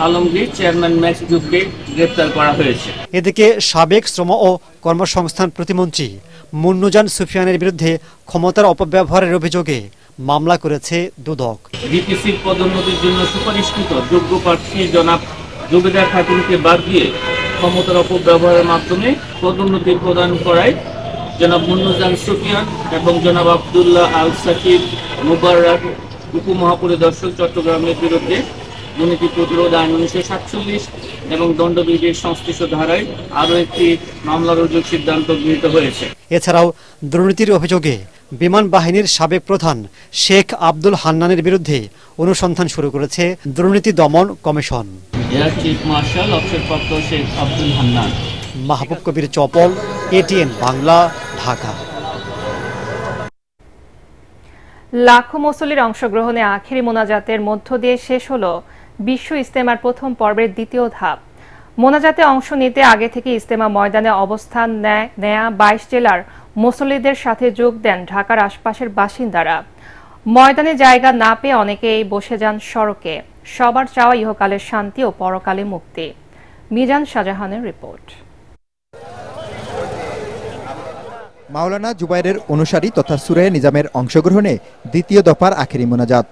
আলমগীর চেয়ারম্যান ম্যাক্স গ্রুপকে গ্রেফতার করা হয়েছে। এদিকে সাবেক শ্রম ও কর্মসংস্থান প্রতিমন্ত্রী মুন্নুজান সুফিয়ানের বিরুদ্ধে ক্ষমতার অপব্যবহারের অভিযোগে মামলা করেছে দুদক। ডিপিসির পদোন্নতির জন্য সুপারিশকৃত যোগ্য প্রার্থী জনাব জুবেদা খাতুনকে বাদ দিয়ে ক্ষমতার অপব্যবহারের মাধ্যমে পদোন্নতি প্রদান করায় জনাব মুন্নুজান সুফিয়ান এবং জনাব আব্দুল্লাহ আল সাকিব মুবারক উপমহাপরিদর্শক চট্টগ্রামের বিরুদ্ধে দুর্নীতি প্রতিরোধ আইন 1947 এবং দণ্ডবিধির সংশ্লিষ্ট ধারায় আরও একটি মামলা রুজুর সিদ্ধান্ত গৃহীত হয়েছে। এছাড়াও দুর্নীতির অভিযোগে বিমান বাহিনীর সাবেক প্রধান শেখ আব্দুল হান্নানের বিরুদ্ধে অনুসন্ধান শুরু করেছে দুর্নীতি দমন কমিশন। এয়ার চিফ মার্শাল অবসরপ্রাপ্ত শেখ আব্দুল হান্নান। মাহবুব কবির চপল, এটিএন বাংলা, ঢাকা। লাখো মুসল্লির অংশগ্রহণে আখেরি মোনাজাতের মধ্য দিয়ে শেষ হল বিশ্ব ইজতেমার প্রথম পর্বের দ্বিতীয় ধাপ। মোনাজাতে অংশ নিতে আগে থেকে ইজতেমা ময়দানে অবস্থান নেয়া 22 জেলার মুসল্লিদের সাথে যোগ দেন ঢাকার আশপাশের বাসিন্দারা। ময়দানে জায়গা না পেয়ে অনেকেই বসে যান সড়কে। সবার চাওয়া ইহকালের শান্তি ও পরকালে মুক্তি। মিজান শাহজাহানের রিপোর্ট। মাওলানা জুবাইরের অনুসারী তথা সুরে নিজামের অংশগ্রহণে দ্বিতীয় দফার আখেরি মোনাজাত।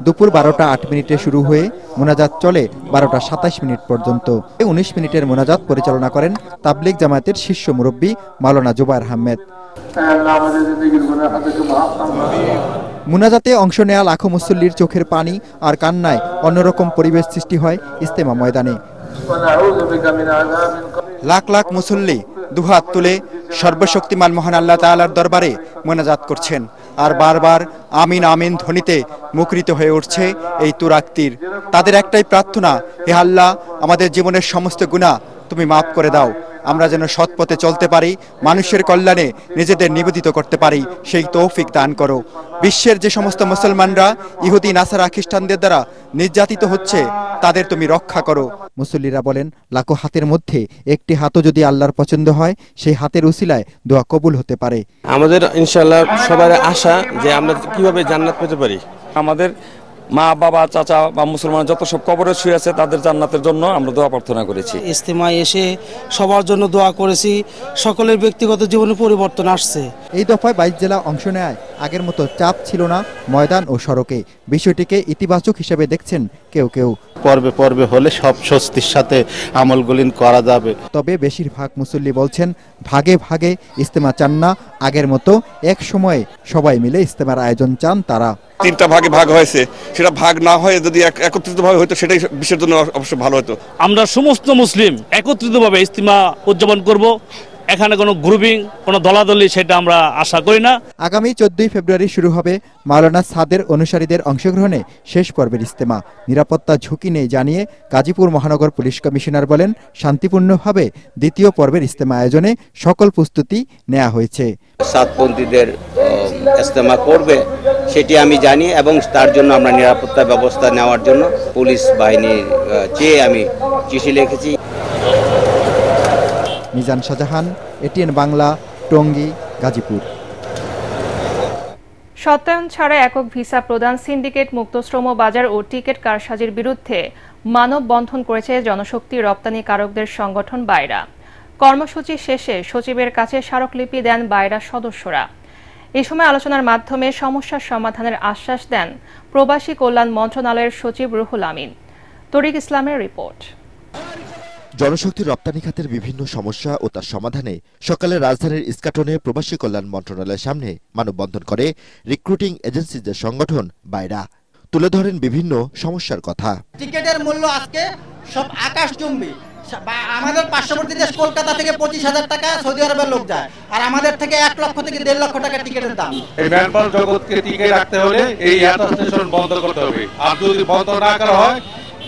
দুপুর 12টা 8 মিনিটে শুরু হয়ে মোনাজাত চলে 12টা 27 মিনিট পর্যন্ত। 19 মিনিটের মোনাজাত পরিচালনা করেন তাবলিগ জামায়াতের শীর্ষ মুরব্বী মাওলানা জুবাইর আহমেদ। মুনাজাতে অংশ নেয়া লাখো মুসল্লির চোখের পানি আর কান্নায় অন্যরকম পরিবেশ সৃষ্টি হয় ইজতেমা ময়দানে। লাখ লাখ মুসল্লি দুহাত তুলে সর্বশক্তিমান মহান আল্লাহ তাআলার দরবারে মোনাজাত করছেন আর বারবার আমিন আমিন ধ্বনিতে মুখরিত হয়ে উঠছে এই তুরাক্তির। তাদের একটাই প্রার্থনা, হে আল্লাহ, আমাদের জীবনের সমস্ত গুনাহ তুমি মাফ করে দাও, আমরা যেন সৎ পথে চলতে পারি, মানুষের কল্যাণে নিজেদের নিবেদিত করতে পারি, সেই তৌফিক দান করো। বিশ্বের যে সমস্ত মুসলমানরা ইহুদি নাসারা খ্রিস্টানদের দ্বারা নির্যাতিত হচ্ছে তাদের তুমি রক্ষা করো। মুসল্লিরা বলেন, লাখো হাতের মধ্যে একটি হাতও যদি আল্লাহর পছন্দ হয় সেই হাতের উসিলায় দোয়া কবুল হতে পারে। আমাদের ইনশাআল্লাহ সবার আশা যে আমরা কিভাবে জান্নাত পেতে পারি। আমাদের মা বাবা চাচা বা মুসলমান যত সব কবরে শুয়ে আছে তাদের জান্নাতের জন্য আমরা দোয়া প্রার্থনা করেছি। ইজতেমায় এসে সবার জন্য দোয়া করেছি, সকলের ব্যক্তিগত জীবনে পরিবর্তন আসছে। এই দফায় 22 জেলা অংশ নেয় আগের মতো চাপ ছিল না ময়দান ও সড়কে। বিষয়টিকে ইতিবাচক হিসেবে দেখছেন কেউ কেউ। পর্বে পর্বে হলে সব স্বস্তির সাথে আমলগুলি করা যাবে। তবে বেশিরভাগ মুসল্লি বলছেন ভাগে ভাগে ইজতেমা চান না, আগের মতো এক সময়ে সবাই মিলে ইজতেমার আয়োজন চান তারা। 3টা ভাগে ভাগ হয়েছে, সেটা ভাগ না হয়ে যদি একত্রিতভাবে হতো সেটাই বিশ্বের জন্য অবশ্যই ভালো হতো। আমরা সমস্ত মুসলিম একত্রিতভাবে ইজতেমা উদযাপন করব এখানে কোনো গ্রুপিং, কোনো দলাদলি সেটা আমরা আশা করি না। আগামী 14 ফেব্রুয়ারি শুরু হবে মাওলানা সাদের অনুসারীদের অংশগ্রহণে শেষ পর্বের ইজতেমা। নিরাপত্তা ঝুঁকি নেই জানিয়ে গাজীপুর মহানগর পুলিশ কমিশনার বলেন, শান্তিপূর্ণভাবে দ্বিতীয় পর্বের ইজতেমা আয়োজনে সকল প্রস্তুতি নেওয়া হয়েছে। সাতপন্থীদের ইজতেমা করবে সেটি আমি জানি এবং তার জন্য আমরা নিরাপত্তা ব্যবস্থা নেওয়ার জন্য পুলিশ বাহিনীর চেয়ে আমি চিঠি লিখেছি। মিজান শাহজাহান, এটিএন বাংলা, টঙ্গী, গাজীপুর। সত্যায়ন ছাড়া একক ভিসা প্রদান, সিন্ডিকেট মুক্ত শ্রম বাজার ও টিকিট কারসাজির বিরুদ্ধে মানববন্ধন করেছে জনশক্তি রপ্তানিকারকদের সংগঠন বায়রা। কর্মসূচি শেষে সচিবের কাছে স্মারকলিপি দেন বায়রা সদস্যরা। এ সময় আলোচনার মাধ্যমে সমস্যার সমাধানের আশ্বাস দেন প্রবাসী কল্যাণ মন্ত্রণালয়ের সচিব রুহুল আমিন। তরিক ইসলামের রিপোর্ট। জনশক্তি রপ্তানি খাতের বিভিন্ন সমস্যা ও তার সমাধানে সকালে রাজধানীর ইস্কাটনে প্রবাসী কল্যাণ মন্ত্রণালয়ের সামনে মানববন্ধন করে রিক্রুটিং এজেন্সিদের সংগঠন বায়রা। তুলে ধরেন বিভিন্ন সমস্যার কথা। টিকেটের মূল্য আজকে সব আকাশচুম্বী। আমাদের পার্শ্ববর্তী দেশ কলকাতা থেকে 25,000 টাকা সৌদি আরবের লোক যায়, আর আমাদের থেকে 1 লক্ষ থেকে 1.5 লক্ষ টাকা টিকেটের দাম। এই ম্যানপাওয়ার জগৎকে টিকে রাখতে হলে এই এত স্টেশন বন্ধ করতে হবে, আর যদি বন্ধ না করা হয়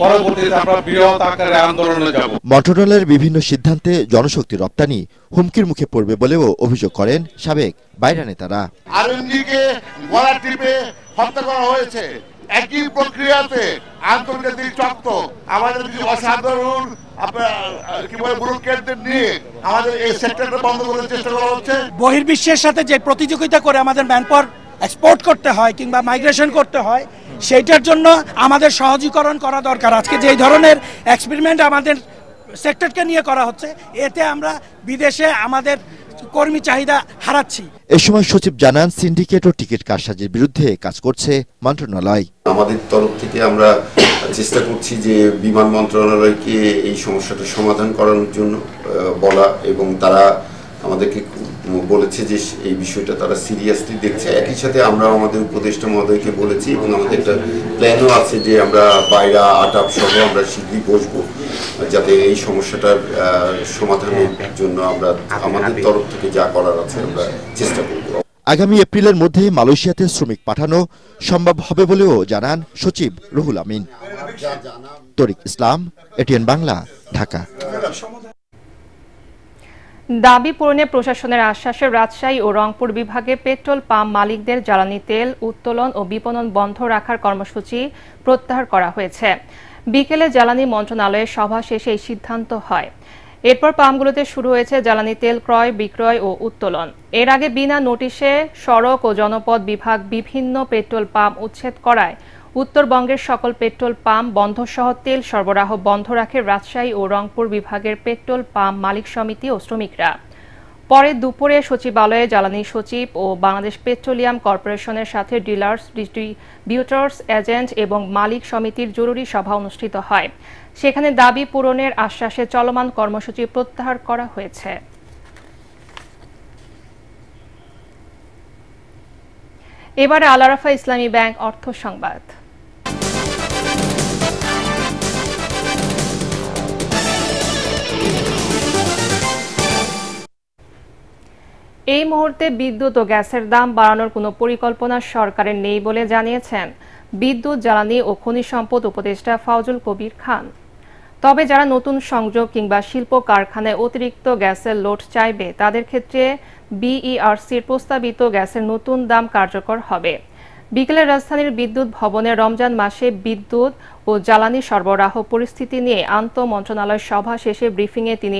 পরবর্তীতে আমরা বৃহৎ আকারে আন্দোলনে যাব। মন্ত্রণালয়ের বিভিন্ন সিদ্ধান্তে জনশক্তি রপ্তানি হুমকির মুখে পড়বে বলেও অভিযোগ করেন সাবেক বায়রা নেতারা। আরএনজিকে গলা টিপে হত্যা করা হয়েছে। একই প্রক্রিয়াতে আন্তর্জাতিক চক্র আমাদের অসাধারণ নিয়ে আমাদের এই সেক্টরটা বন্ধ করার চেষ্টা করা হচ্ছে। বহির্বিশ্বের সাথে যে প্রতিযোগিতা করে আমাদের ম্যানপাওয়ার এক্সপোর্ট করতে হয় কিংবা মাইগ্রেশন করতে হয়, সেইটার জন্য আমাদের সহজীকরণ করা দরকার। আজকে যে ধরনের এক্সপেরিমেন্ট আমাদের সেক্টরকে নিয়ে করা হচ্ছে, এতে আমরা বিদেশে আমাদের কর্মী চাহিদা হারাচ্ছি। এ সময় সচিব জানান, সিন্ডিকেট ও টিকিট কারসাজির বিরুদ্ধে কাজ করছে মন্ত্রণালয়। আমাদের তরফ থেকে আমরা চেষ্টা করছি যে বিমান মন্ত্রণালয়কে এই সমস্যাটা সমাধান করার জন্য বলা, এবং তারা আমাদেরকে বলেছে যে এই বিষয়টা তারা সিরিয়াসলি দেখছে। একই সাথে আমরা আমাদের উপদেষ্টা মহোদয়কে বলেছি এবং আমাদের একটা প্ল্যানও আছে যে আমরা বাইরা আটাপ সহ আমরা শীঘ্রই বসবো, যাতে এই সমস্যাটার সমাধানের জন্য আমরা আমাদের তরফ থেকে যা করার আছে আমরা চেষ্টা করব। আগামী এপ্রিলের মধ্যে মালয়েশিয়াতে শ্রমিক পাঠানো সম্ভব হবে বলেও জানান সচিব রুহুল আমিন। তরিক ইসলাম, এটিএন বাংলা, ঢাকা। দাবি পূরণে প্রশাসনের আশ্বাসে রাজশাহী ও রংপুর বিভাগে পেট্রোল পাম্প মালিকদের জ্বালানি তেল উত্তোলন ও বিপণন বন্ধ রাখার কর্মসূচি প্রত্যাহার করা হয়েছে। বিকেলে জ্বালানি মন্ত্রণালয়ের সভা শেষে এই সিদ্ধান্ত হয়। এরপর পাম্পগুলোতে শুরু হয়েছে জ্বালানি তেল ক্রয়, বিক্রয় ও উত্তোলন। এর আগে বিনা নোটিশে সড়ক ও জনপদ বিভাগ বিভিন্ন পেট্রোল পাম্প উচ্ছেদ করায় উত্তরবঙ্গের সকল পেট্রোল পাম্প বন্ধসহ তেল সরবরাহ বন্ধ রাখে রাজশাহী ও রংপুর বিভাগের পেট্রোল পাম্প মালিক সমিতি ও শ্রমিকরা। পরে দুপুরে সচিবালয়ে জ্বালানি সচিব ও বাংলাদেশ পেট্রোলিয়াম কর্পোরেশনের সাথে ডিলার্স, ডিস্ট্রিবিউটর্স, এজেন্ট এবং মালিক সমিতির জরুরি সভা অনুষ্ঠিত হয়। সেখানে দাবি পূরণের আশ্বাসে চলমান কর্মসূচি প্রত্যাহার করা হয়েছে। এবারে আল আরাফা ইসলামী ব্যাংক অর্থ সংবাদ। এই মুহূর্তে বিদ্যুৎ ও গ্যাসের দাম বাড়ানোর কোনো পরিকল্পনা সরকারের নেই বলে জানিয়েছেন বিদ্যুৎ, জ্বালানি ও খনিজ সম্পদ উপদেষ্টা ফাউজুল কবির খান। তবে যারা নতুন সংযোগ কিংবা শিল্প কারখানায় অতিরিক্ত গ্যাসের লোড চাইবে, তাদের ক্ষেত্রে বিইআরসির প্রস্তাবিত গ্যাসের নতুন দাম কার্যকর হবে। বিকেলে রাজধানীর বিদ্যুৎ ভবনে রমজান মাসে বিদ্যুৎ ও জ্বালানি সরবরাহ পরিস্থিতি নিয়ে আন্তঃ মন্ত্রণালয় সভা শেষে ব্রিফিংয়ে তিনি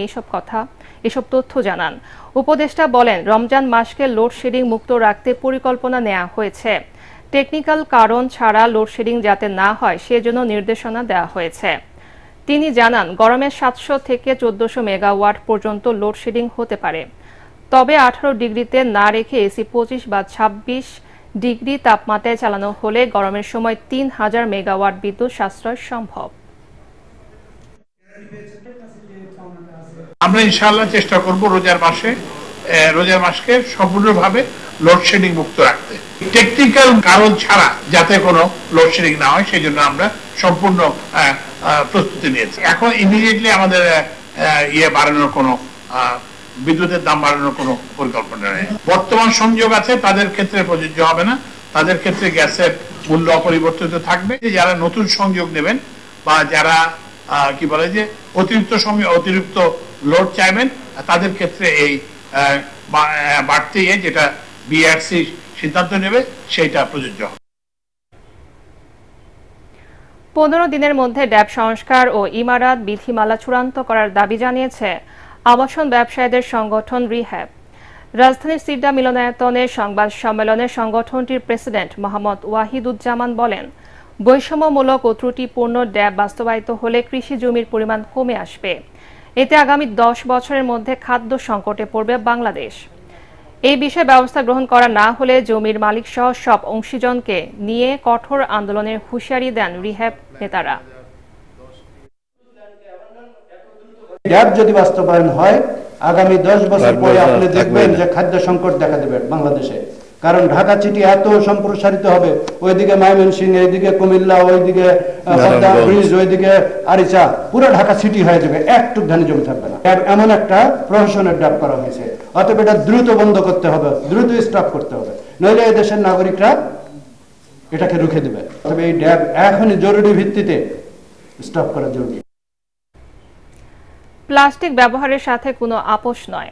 এসব তথ্য জানান। উপদেষ্টা বলেন, রমজান মাসকে লোডশেডিং মুক্ত রাখতে পরিকল্পনা নেওয়া হয়েছে। টেকনিক্যাল কারণ ছাড়া লোডশেডিং যাতে না হয় সেজন্য নির্দেশনা দেওয়া হয়েছে। তিনি জানান, গরমে 700 থেকে 1400 মেগাওয়াট পর্যন্ত লোডশেডিং হতে পারে। তবে 18 ডিগ্রিতে না রেখে এসি 25 বা 26 ডিগ্রি তাপমাত্রায় চালানো হলে গরমের সময় 3000 মেগাওয়াট বিদ্যুৎ সাশ্রয় সম্ভব। আমরা ইনশাআল্লাহ চেষ্টা করব রোজার মাসকে সম্পূর্ণভাবে লোডশেডিং মুক্ত রাখতে। টেকনিক্যাল কারণ ছাড়া যাতে কোনো লোডশেডিং না হয় সেই জন্য আমরা সম্পূর্ণ প্রস্তুতি নিয়েছি। এখন ইমিডিয়েটলি আমাদের বাড়ানোর কোনো বিদ্যুতের দাম বাড়ানোর কোনো পরিকল্পনা নেই। বর্তমান সংযোগ আছে তাদের ক্ষেত্রে প্রযোজ্য হবে না, তাদের ক্ষেত্রে গ্যাসের মূল্য অপরিবর্তিত থাকবে। যারা নতুন সংযোগ নেবেন বা যারা কি বলে যে অতিরিক্ত লোড চাইবেন তাদের ক্ষেত্রে এই বাড়তি যেটা বিআরসি সিদ্ধান্ত নেবে সেটা প্রযোজ্য হবে। 15 দিনের মধ্যে ড্যাব সংস্কার ও ইমারত বিধিমালা চূড়ান্ত করার দাবি জানিয়েছে আবাসন ব্যবসায়ীদের সংগঠন রিহ্যাব। রাজধানীর সিডা মিলনায়তনে সংবাদ সম্মেলনে সংগঠনটির প্রেসিডেন্ট মোহাম্মদ ওয়াহিদুজ্জামান বলেন, বৈষম্যমূলক ও ত্রুটিপূর্ণ ড্যাব বাস্তবায়িত হলে কৃষি জমির পরিমাণ কমে আসবে। এতে আগামী 10 বছরের মধ্যে খাদ্য সংকটে পড়বে বাংলাদেশ। এই বিষয়ে ব্যবস্থা গ্রহণ করা না হলে জমির মালিকসহ সব অংশীজনকে নিয়ে কঠোর আন্দোলনের হুঁশিয়ারি দেন রিহ্যাব নেতারা। ড্যাব যদি বাস্তবায়ন হয় আগামী 10 বছর পরে আপনি দেখবেন যে খাদ্য সংকট দেখা দেবে বাংলাদেশে। কারণ ঢাকা সিটি এত সম্প্রসারিত হবে, ওইদিকে ময়মনসিংহ, এইদিকে কুমিল্লা, ওইদিকে পদ্মা ব্রিজ, ওইদিকে আরিচা, পুরো ঢাকা সিটি হয়ে যাবে, একটু ধানি জমি থাকবে না। এমন একটা প্রহসনের ড্যাব করা হয়েছে, অতএব এটা দ্রুত বন্ধ করতে হবে, দ্রুত স্টপ করতে হবে, নইলে এই দেশের নাগরিকরা এটাকে রুখে দেবে। তবে এই ড্যাব এখনই জরুরি ভিত্তিতে স্টপ করা জরুরি। প্লাস্টিক ব্যবহারের সাথে কোনো আপোষ নয়।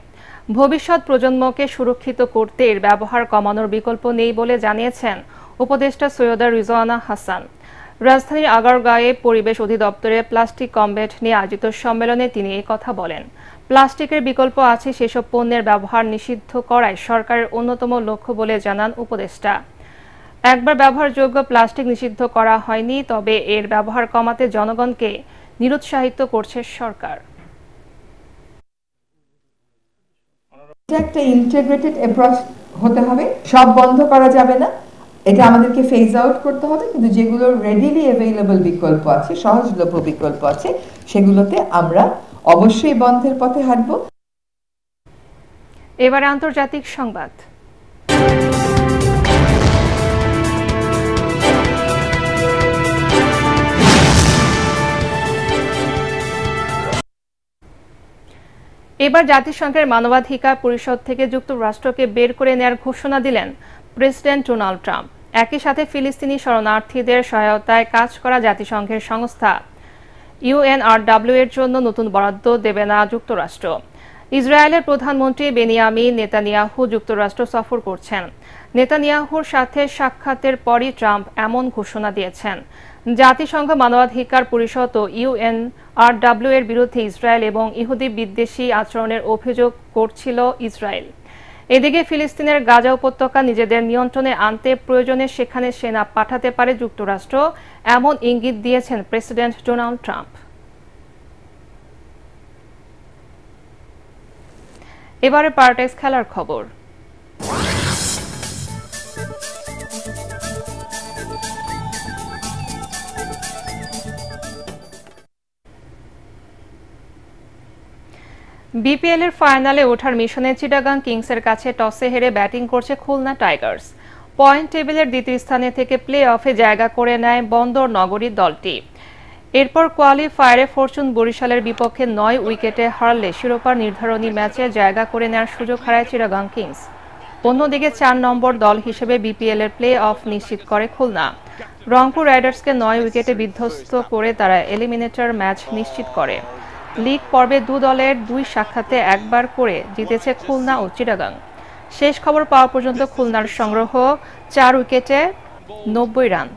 ভবিষ্যৎ প্রজন্মকে সুরক্ষিত করতে এর ব্যবহার কমানোর বিকল্প নেই বলে জানিয়েছেন উপদেষ্টা সৈয়দা রিজওয়ানা হাসান। রাজধানীর আগারগাঁয়ে পরিবেশ অধিদপ্তরে প্লাস্টিক কমব্যাট নিয়ে আয়োজিত সম্মেলনে তিনি এই কথা বলেন। প্লাস্টিকের বিকল্প আছে, সেসব পণ্যের ব্যবহার নিষিদ্ধ করাই সরকারের অন্যতম লক্ষ্য বলে জানান উপদেষ্টা। একবার ব্যবহারযোগ্য প্লাস্টিক নিষিদ্ধ করা হয়নি, তবে এর ব্যবহার কমাতে জনগণকে নিরুৎসাহিত করছে সরকার। একটা ইন্টিগ্রেটেড অ্যাপ্রোচ হতে হবে, সব বন্ধ করা যাবে না, এটা আমাদেরকে ফেজ আউট করতে হবে, কিন্তু যেগুলো রেডিলি অ্যাভেলেবল বিকল্প আছে, সহজলভ্য বিকল্প আছে, সেগুলোতে আমরা অবশ্যই বন্ধের পথে হাঁটব। এবারে আন্তর্জাতিক সংবাদ। এবার জাতিসংঘের মানবাধিকার পরিষদ থেকে যুক্তরাষ্ট্রকে বের করে নেয়ার ঘোষণা দিলেন প্রেসিডেন্ট ডোনাল্ড ট্রাম্প। একই সাথে ফিলিস্তিনি শরণার্থীদের সহায়তায় কাজ করা জাতিসংঘের সংস্থা ইউএনআরডব্লিউ এর জন্য নতুন বরাদ্দ দেবে না যুক্তরাষ্ট্র। ইসরায়েলের প্রধানমন্ত্রী বেনিয়ামিন নেতানিয়াহু যুক্তরাষ্ট্র সফর করছেন। নেতানিয়াহুর সাথে সাক্ষাতের পরই ট্রাম্প এমন ঘোষণা দিয়েছেন। জাতিসংঘ মানবাধিকার পরিষদ ও ইউএনআরডব্লিউ এর বিরুদ্ধে ইসরায়েল এবং ইহুদি বিদ্বেষী আচরণের অভিযোগ করছিল ইসরায়েল। এদিকে ফিলিস্তিনের গাজা উপত্যকা নিজেদের নিয়ন্ত্রণে আনতে প্রয়োজনে সেখানে সেনা পাঠাতে পারে যুক্তরাষ্ট্র, এমন ইঙ্গিত দিয়েছেন প্রেসিডেন্ট ডোনাল্ড ট্রাম্প। এবারে পার্টেক্স খেলার খবর। বিপিএল এর ফাইনালে ওঠার মিশনে চিটাগাং কিংসের কাছে টসে হেরে ব্যাটিং করছে খুলনা টাইগার্স। পয়েন্ট টেবিলের দ্বিতীয় স্থানে থেকে প্লে অফে জায়গা করে নেয় বন্দর নগরীর দলটি। এরপর কোয়ালিফায়ারে ফরচুন বরিশালের বিপক্ষে 9 উইকেটে হারলে শিরোপা নির্ধারণী ম্যাচে জায়গা করে নেওয়ার সুযোগ হারায় চিটাগাং কিংস। অন্যদিকে 4 নম্বর দল হিসেবে বিপিএল এর প্লে অফ নিশ্চিত করে খুলনা। রংপুর রাইডার্সকে 9 উইকেটে বিধ্বস্ত করে তারা এলিমিনেটর ম্যাচ নিশ্চিত করে। লিগ পর্বে 2 দলের 2 সাক্ষাতে একবার করে জিতেছে খুলনা ও চিটাগাং। শেষ খবর পাওয়া পর্যন্ত খুলনার সংগ্রহ 4 উইকেটে 90 রান।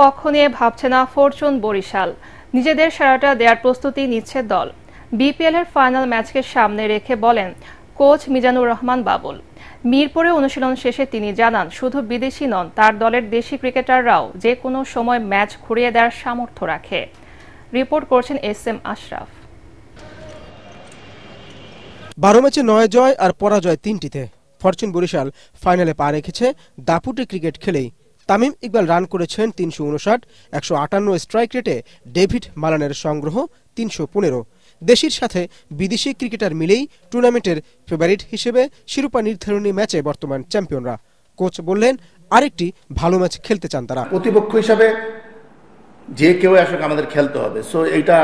পক্ষ নিয়ে ভাবছে না ফরচুন বরিশাল, নিজেদের সেরাটা দেওয়ার প্রস্তুতি নিচ্ছে দল। বিপিএল এর ফাইনাল ম্যাচকে সামনে রেখে বলেন কোচ মিজানুর রহমান বাবুল। মিরপুরে অনুশীলন শেষে তিনি জানান, শুধু বিদেশি নন, তার দলের দেশি ক্রিকেটাররাও যে কোনো সময় ম্যাচ ঘুরিয়ে দেওয়ার সামর্থ্য রাখে। রিপোর্ট করছেন SM আশরাফ। 12 ম্যাচে 9 জয় আর পরাজয় 3টিতে ফরচুন বরিশাল ফাইনালে পা রেখেছে দাপুটে ক্রিকেট খেলেই। তামিম ইকবাল রান করেছেন 359, 158 স্ট্রাইক রেটে ডেভিড মালানের সংগ্রহ 315। দেশের সাথে বিদেশি ক্রিকেটার মিলেই টুর্নামেন্টের ফেভারিট হিসেবে শিরোপা নির্ধারণী ম্যাচে বর্তমান চ্যাম্পিয়নরা। কোচ বললেন আরেকটি ভালো ম্যাচ খেলতে চান তারা। প্রতিপক্ষ হিসাবে যে কেউ আসলে আমাদের খেলতে হবে, সো এইটা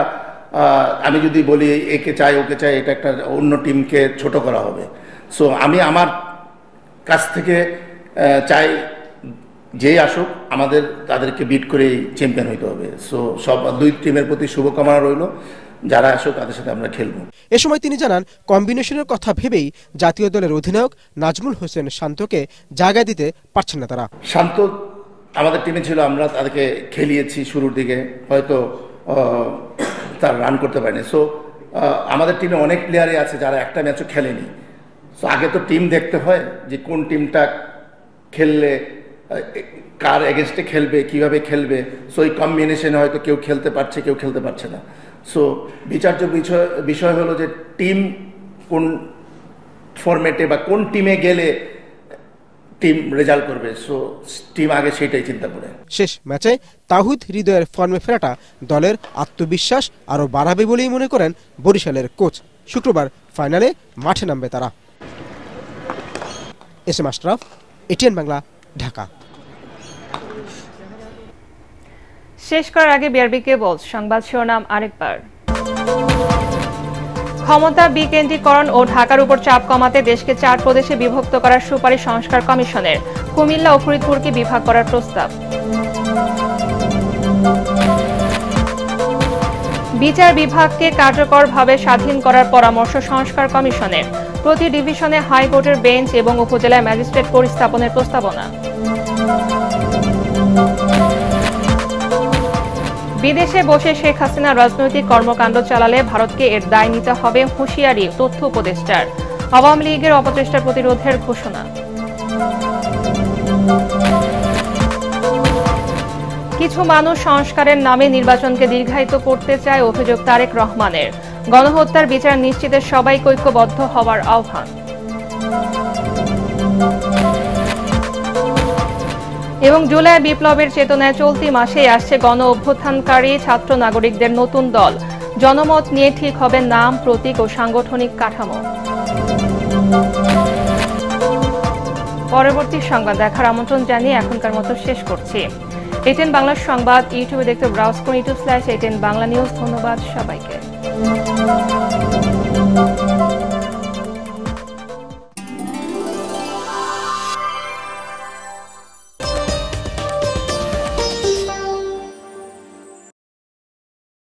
আমি যদি বলি একে চাই ওকে চাই, এটা একটা অন্য টিমকে ছোট করা হবে। সো আমি আমার কাছ থেকে চাই যেই আসুক আমাদের তাদেরকে বিট করেই চ্যাম্পিয়ন হইতে হবে। সো সব দুই টিমের প্রতি শুভকামনা রইল, যারা আসুক তাদের সাথে আমরা খেলবো। এ সময় তিনি জানান, কম্বিনেশনের কথা ভেবেই জাতীয় দলের অধিনায়ক নাজমুল হোসেন শান্তকে জায়গা দিতে পারছেন না তারা। শান্ত আমাদের টিমে ছিল, আমরা তাদেরকে খেলিয়েছি শুরুর দিকে, হয়তো তার রান করতে পারেনি। সো আমাদের টিমে অনেক প্লেয়ারই আছে যারা একটা ম্যাচও খেলেনি। সো আগে তো টিম দেখতে হয় যে কোন টিমটা খেললে কার এগেনস্টে খেলবে, কিভাবে খেলবে। সো এই কম্বিনেশনে হয়তো কেউ খেলতে পারছে, কেউ খেলতে পারছে না। সো বিচার্য বিষয় হলো যে টিম কোন ফরম্যাটে বা কোন টিমে গেলে টিম রেজাল্ট করবে। সো টিম আগে সেটাই চিন্তা করে। শেষ ম্যাচে তাওহিদ হৃদয়ের ফর্মে ফেরাটা দলের আত্মবিশ্বাস আরও বাড়াবে বলেই মনে করেন বরিশালের কোচ। শুক্রবার ফাইনালে মাঠে নামবে তারা। SM Ashraf, ATN Bangla, Dhaka. শেষ করার আগে বিআরবি কেবলস সংবাদ শিরোনাম আরেকবার। ক্ষমতা বিকেন্দ্রীকরণ ও ঢাকার উপর চাপ কমাতে দেশকে 4 প্রদেশে বিভক্ত করার সুপারিশ সংস্কার কমিশনের। কুমিল্লা ও ফরিদপুরকে বিভাগ করার প্রস্তাব। বিচার বিভাগকে কার্যকরভাবে স্বাধীন করার পরামর্শ সংস্কার কমিশনের। প্রতি ডিভিশনে হাইকোর্টের বেঞ্চ এবং উপজেলায় ম্যাজিস্ট্রেট পরিস্থাপনের প্রস্তাবনা। বিদেশে বসে শেখ হাসিনা রাজনৈতিক কর্মকাণ্ড চালালে ভারতকে এর দায় নিতে হবে, হুঁশিয়ারি তথ্য উপদেষ্টার। আওয়ামী লীগের অপচেষ্টা প্রতিরোধের ঘোষণা। কিছু মানুষ সংস্কারের নামে নির্বাচনকে দীর্ঘায়িত করতে চায়, অভিযোগ তারেক রহমানের। গণহত্যার বিচার নিশ্চিতে সবাইকে ঐক্যবদ্ধ হওয়ার আহ্বান। এবং জুলাই বিপ্লবের চেতনায় চলতি মাসেই আসছে গণ অভ্যুত্থানকারী ছাত্র নাগরিকদের নতুন দল। জনমত নিয়ে ঠিক হবে নাম, প্রতীক ও সাংগঠনিক কাঠামো। পরবর্তী সংবাদ দেখার আমন্ত্রণ জানিয়ে এখনকার মতো শেষ করছি। এটিএন বাংলা সংবাদ ইউটিউবে দেখতে ব্রাউজ করুন, youtube/ATN বাংলা নিউজ। ধন্যবাদ সবাইকে।